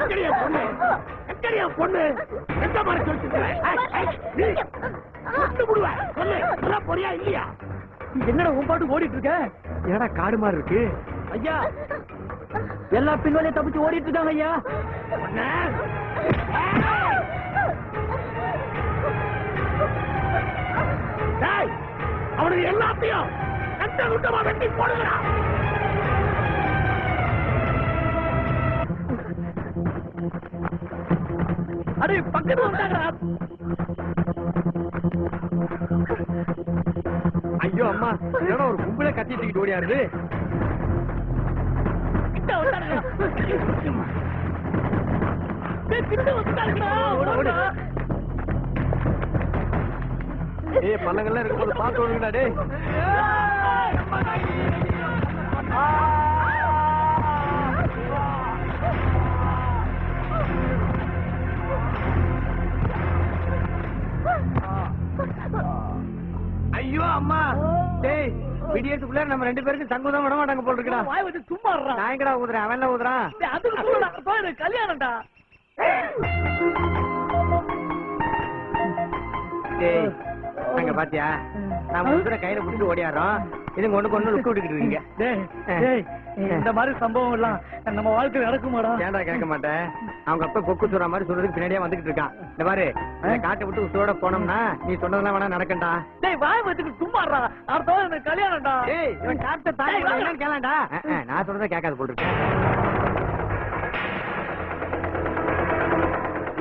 எங்கடி பொண்ணு? எங்கடி பொண்ணு? எந்த மாதிரி சொல்லிட்டு விடுவேன். சொல்லு. சொல்ல போறியா இல்லையா? என்னடா உன் பாட்டு ஓடிட்டு இருக்க? ஏடா காடு மாதிரி இருக்கு. ஐயா எல்லா பின்னாலே தப்பிச்சு ஓடிட்டு இருக்காங்க ஐயா. அவனுக்கு எல்லாத்தையும் கட்ட குட்டமா வெட்டி போடுகிறா. அடே பக்கத்துல வந்தாங்கடா. ஐயோ அம்மா, ஏன்னா ஒரு கும்பல கத்தி தூக்கிட்டு ஓடியாருது. கிட்ட வந்தாங்கடா. கிட்ட வந்தாங்கடா. ஓடு. ஏய் பல்லங்கள்லாம் இருக்கும்போது பார்த்து ஓடுங்கடா. டேய் நம்ம 2 பேருக்கு சங்குதான் விட மாட்டாங்க போல் இருக்கடா. வாய் வச்சு சும்மா இருடா. நான் எங்கடா ஊதுறேன், அவன் என்ன ஊதுறான்? டேய், அதுக்கு சொல்லுடா, அர்த்தம் எனக்கு கல்யாணம்டா. டேய், அங்க பாத்தியா, நான் ஊதுற கையில புடிச்சு ஓடியாரோம். இதுங்க ஒண்ணுக்கு லுக்கு விட்டுக்கிட்டு இருக்கீங்க. டேய், டேய், இந்த மாதிரி சம்பவம் எல்லாம் நம்ம வாழ்க்கையில நடக்குமாடா? ஏன்டா கேட்க மாட்டேன்? அவங்க அப்பா கொக்கு சொல்ற மாதிரி சொல்றதுக்கு பின்னாடியே வந்துகிட்டு இருக்கான். இந்த பாரு, இந்த காட்டை விட்டு உசுரோட போனோம்னா நீ சொன்னதெல்லாம் வேணா நடக்கண்டா. டேய், வாய் வச்சுட்டு சும்மா இருடா, அர்த்தம் எனக்கு கல்யாணம்டா. டேய், இவன் காட்டை தாண்டி என்னன்னு கேளாண்டா. நான் சொல்றதை கேட்காது போல் இருக்கு.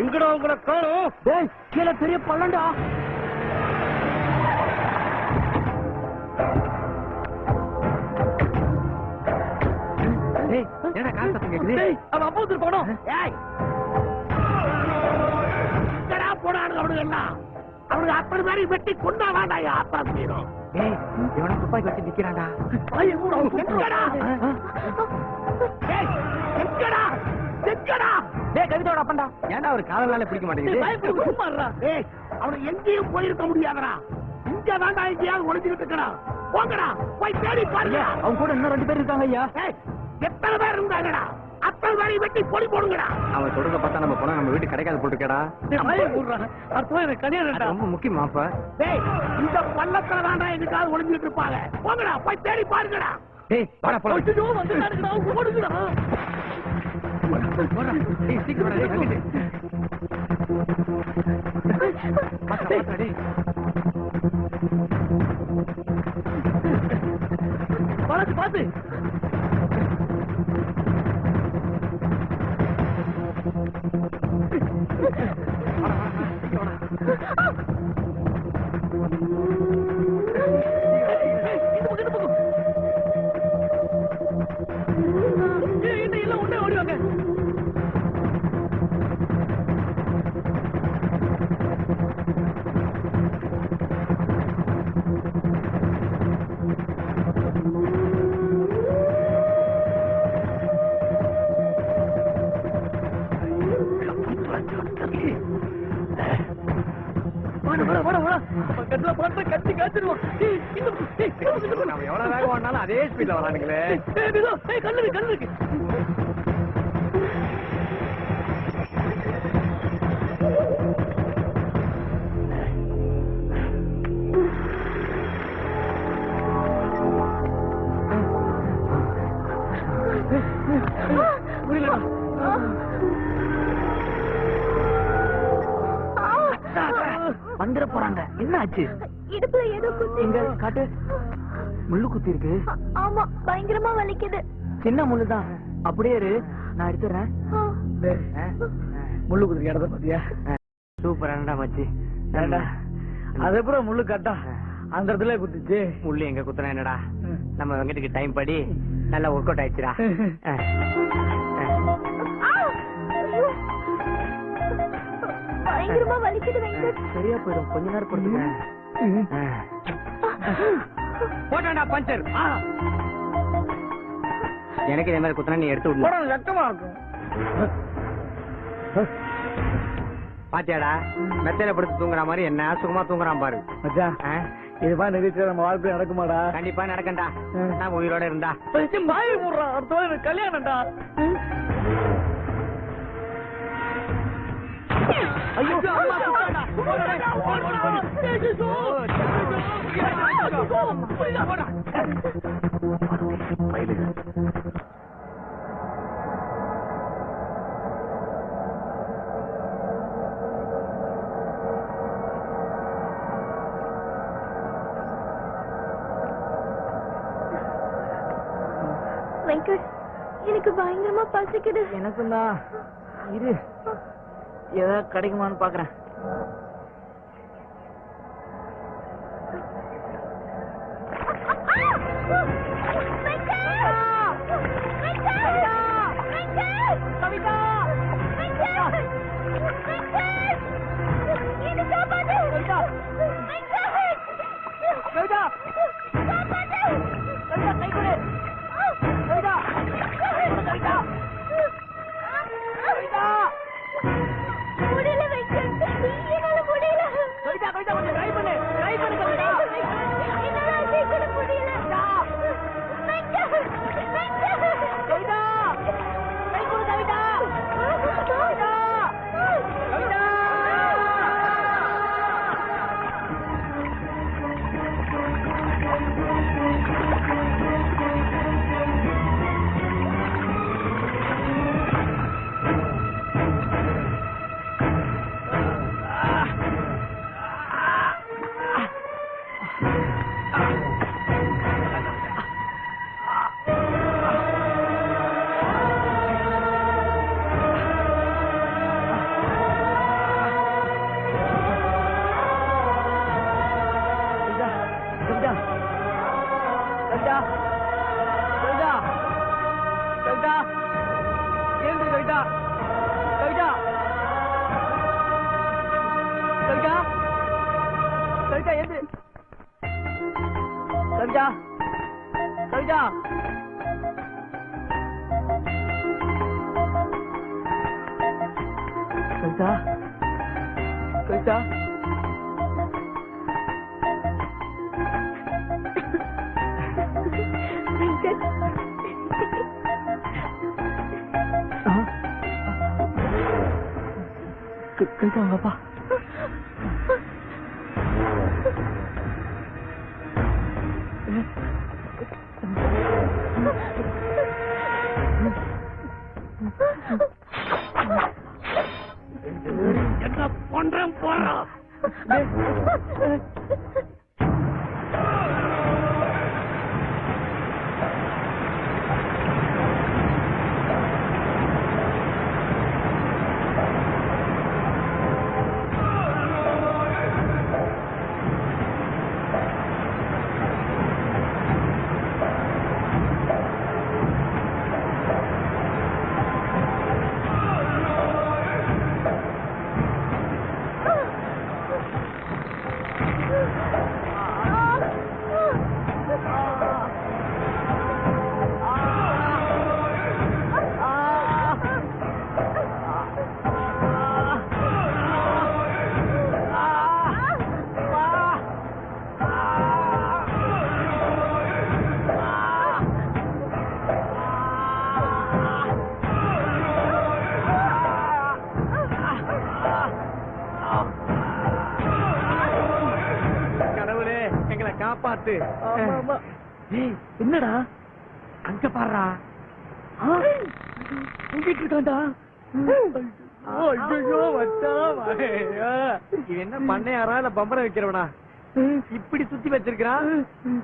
எங்கடா உங்களை காணோம்? டேய் கீழே பெரிய பள்ளம்டா. டேய், என்னடா கால் சத்தம் கேக்குது? டேய், அவன் அப்பா வந்து போனோம். ஏய் எங்கடா போனானுங்க அவனுங்க எல்லாம்? அவனுக்கு அப்படி மாதிரி வெட்டி கொண்டா வேண்டாயா அப்பா தீரும். டேய், இவனை துப்பாக்கி வச்சு நிக்கிறான்டா. வாயை மூடு, அவன் எங்கடா? ஏய், எங்கடா? எங்கடா? டேய், கவிதாவோட அப்பன்டா. ஏன்டா ஒரு காதலால பிடிக்க டேய், மாட்டேங்குது? பயப்படு, சும்மா இருடா. ஏய், அவனை எங்கேயும் போயிருக்க முடியாதடா. இங்க வேண்டாம், எங்கேயாவது ஒளிஞ்சுக்கிட்டு இருக்கடா. போங்கடா, போய் தேடி பாருங்க. அவங்க கூட இன்னும் 2 பேர் இருக்காங்க ஐயா. ஏய், எத்தனை பேர் இருந்தாங்கடா? அத்தனை பேரையும் வெட்டி பொடி போடுங்கடா. அவன் சொல்றத பார்த்தா நம்ம போனா நம்ம வீட்டு கிடைக்காது போல் இருக்கடா. டேய், வாயை மூடுடா, அர்த்தம் எனக்கு கல்யாணம்டா. ரொம்ப முக்கியமாப்பா. டேய், இந்த பள்ளத்துல வேண்டாம், எதுக்காவது ஒளிஞ்சுக்கிட்டு இருப்பாங்க. போங்கடா, போய் தேடி பாருங்கடா. டேய், வாடா போலாம். ஐயோ, வந்துட்டானுங்கடா, ஓடுங்கடா. டேய், சீக்கிரம் வாடா, டேய், வாங்கிட்டு. பாத்துடா, டேய். பாத்து, பாத்து. எல்லாம் ஒண்ணே ஓடிவாங்க. கட்டி காத்துருவோம். நம்ம எவ்வளவு வேகம் ஓடினாலும் அதே ஸ்பீட்ல வரானுங்களே. கல்லு இருக்கு. வந்துட போறாங்க. என்ன ஆச்சு? இடுப்புல ஏதோ குத்தி. எங்க காட்டு. முள்ளு குத்தி இருக்கு. ஆமா, பயங்கரமா வலிக்குது. சின்ன முள்ளுதான். அப்படியே இரு, நான் எடுத்துறேன். முள்ளு குதிரை இடத்த பாத்தியா? சூப்பரானடா மச்சி. ஏண்டா, அது அப்புறம் முள்ளு கட்டா அந்த இடத்துல குத்திச்சு. முள்ளு எங்க குத்துனா என்னடா? நம்ம வெங்கட்டுக்கு டைம் படி நல்லா ஒர்க் அவுட் ஆயிடுச்சுடா. பயங்கரமா வலிக்குது வெங்கட். சரியா போயிடும், கொஞ்ச நேரம் பொறுத்துக்கிறேன். போட்டாண்டா பஞ்சர். எனக்கு இதே மாதிரி குத்துனா நீ எடுத்து விடணும். ரத்தமா இருக்கும். பாத்தியாடா, மெத்தையில படுத்து தூங்குற மாதிரி என்ன சுகமா தூங்குறான் பாரு. மச்சான், இது மாதிரி நிகழ்ச்சி நம்ம வாழ்க்கை நடக்குமாடா? கண்டிப்பா நடக்கண்டா, நான் உயிரோட இருந்தா. மாய போடுறான், அடுத்த எனக்கு கல்யாணம்டா. ஐயோ, வெங்கட், எனக்கு பயங்கரமா பசிக்குது. எனக்கும் தான். இரு, ஏதாவது கிடைக்குமான்னு பாக்குறேன். முடியல வெங்கட், கவிதா கவிதா கவிதா எது கவிதா கவிதா கவிதா கவிதா கவிதா உங்கப்பா என்ன பண்றேன் போறா காப்பாத்து. என்னடா அங்க பாடுறா தூங்கிட்டு இருக்காண்டா. என்ன பண்ணையாரா இல்ல பம்பரம் வைக்கிறவனா இப்படி சுத்தி வச்சிருக்கான்.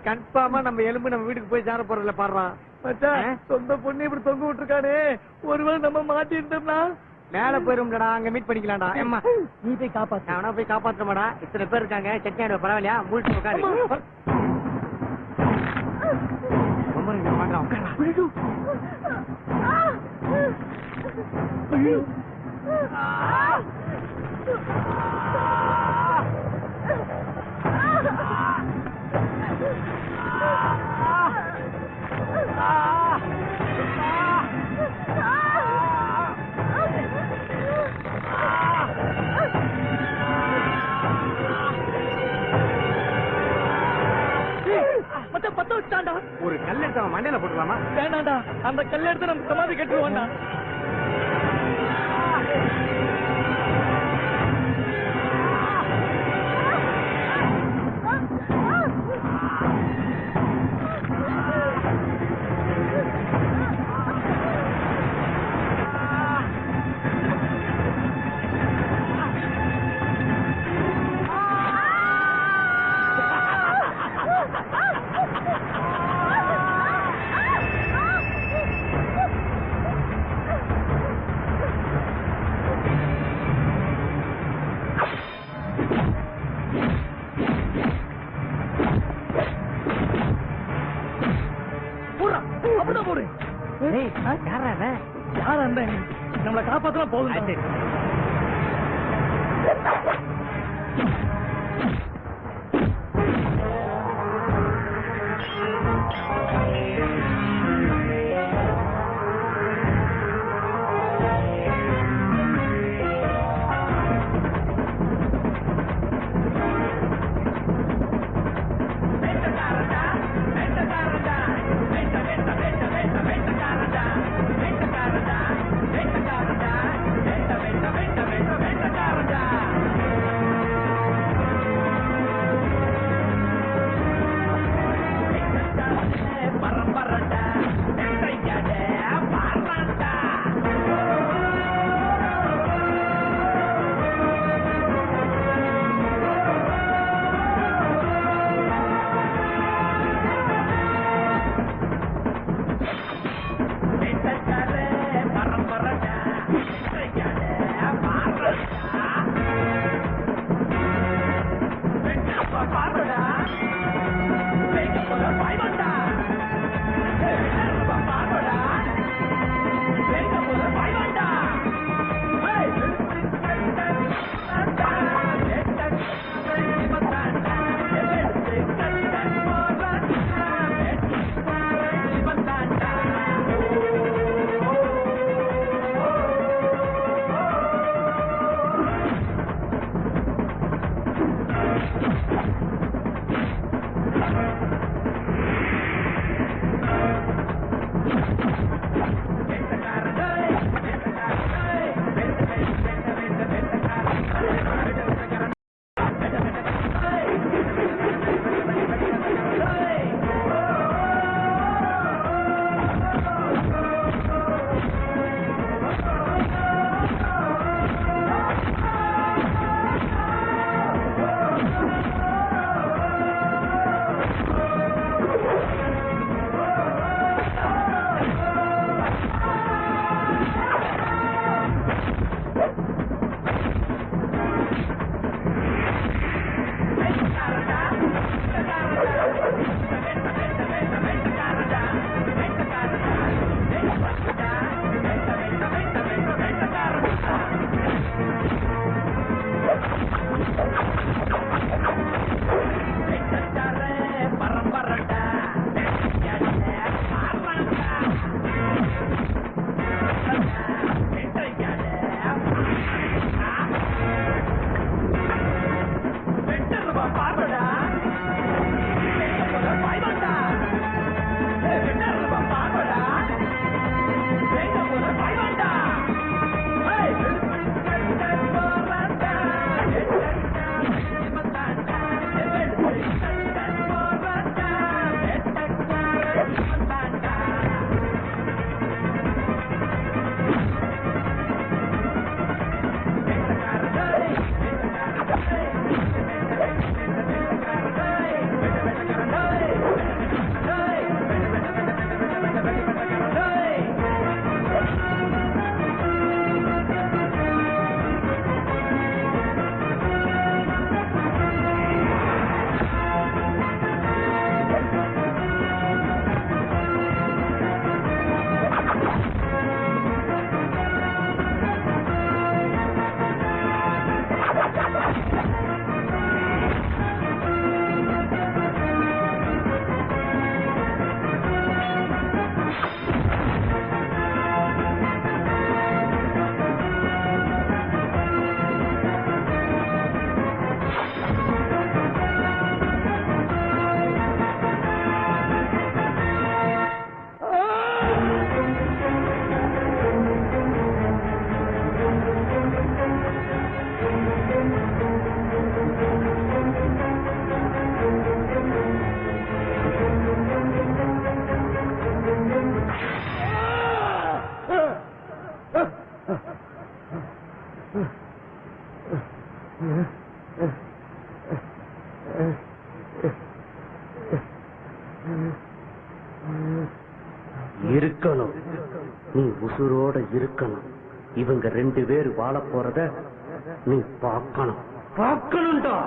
கன்ஃபார்மா நம்ம எலும்பு நம்ம வீட்டுக்கு போய் சேர போறதுல பாடுறான். சொந்த பொண்ணு இப்படி தொங்க விட்டுருக்கானே, ஒருவேளை நம்ம மாட்டி இருந்தோம்னா மேல போயிரும்டா. அங்க மீட் பண்ணிக்கலாம்டா. ஏம்மா நீ போய் காப்பாத்து. அவனா போய் காப்பாத்துறமாடா. இத்தனை பேர் இருக்காங்க. சட்னி ஆடுவ பரவாயில்லையா? மூழ்கி உட்காரு. ஒரு கல் எடுத்து அவன் மண்டையில போட்டுலாமா? வேண்டாண்டா, அந்த கல் எடுத்து நம்ம சமாதி கட்டுருவாண்டா. நம்மளை காப்பாத்தலாம் போகுது. இருக்கணும். இவங்க 2 பேர் வாழ போறத நீ பார்க்கணும்டா.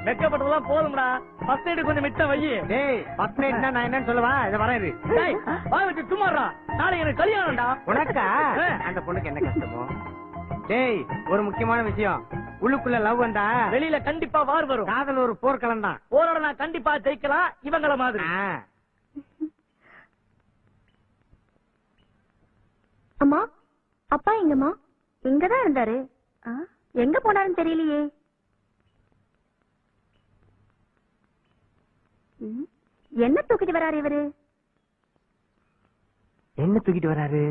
வெக்கப்பட்டதெல்லாம் போதும்டா. ஃபர்ஸ்ட் எய்ட் கொஞ்சம் மிச்சம் வை. டேய் ஃபர்ஸ்ட் நைட்னா நான் என்னன்னு சொல்லவா? இத வரேன் இரு. டேய் வா வச்சு சும்மாடா. நாளைக்கு எனக்கு கல்யாணம்டா. உனக்கா? அந்த பொண்ணுக்கு என்ன கஷ்டமோ? டேய் ஒரு முக்கியமான விஷயம், உள்ளுக்குள்ள லவ் வந்தா வெளியில கண்டிப்பா வார் வரும். காதல் ஒரு போர்க்களம் தான். போராட நான் கண்டிப்பா ஜெயிக்கலாம் இவங்கள மாதிரி. அம்மா அப்பா எங்கம்மா? இங்கதான் இருந்தாரு. எங்க போனாருன்னு தெரியலையே. என்ன தூக்கிட்டு வராரு இவரு? என்ன தூக்கிட்டு வராரு?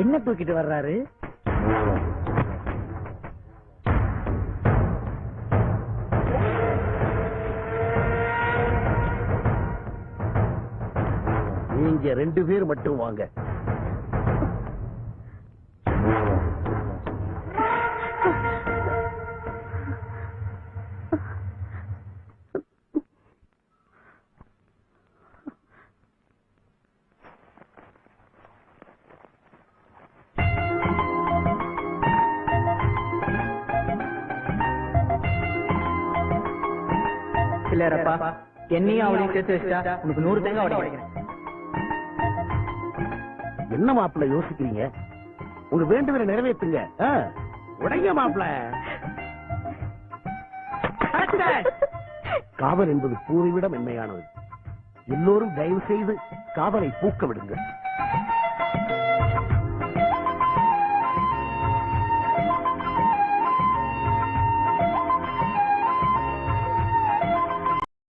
என்ன தூக்கிட்டு வர்றாரு? நீங்க 2 பேர் மட்டும் வாங்க. இல்லப்பா, என்னையும் அவளையும் சேர்த்து வச்சா உனக்கு 100 தேங்காய் உடைக்கிறேன். என்ன மாப்பிள்ள யோசிக்கிறீங்க? உங்க வேண்டுதலை நிறைவேற்றுங்க. உடைங்க மாப்பிள்ள. காதல் என்பது பூவை விட மென்மையானது. எல்லோரும் தயவு செய்து காதலை பூக்க விடுங்க.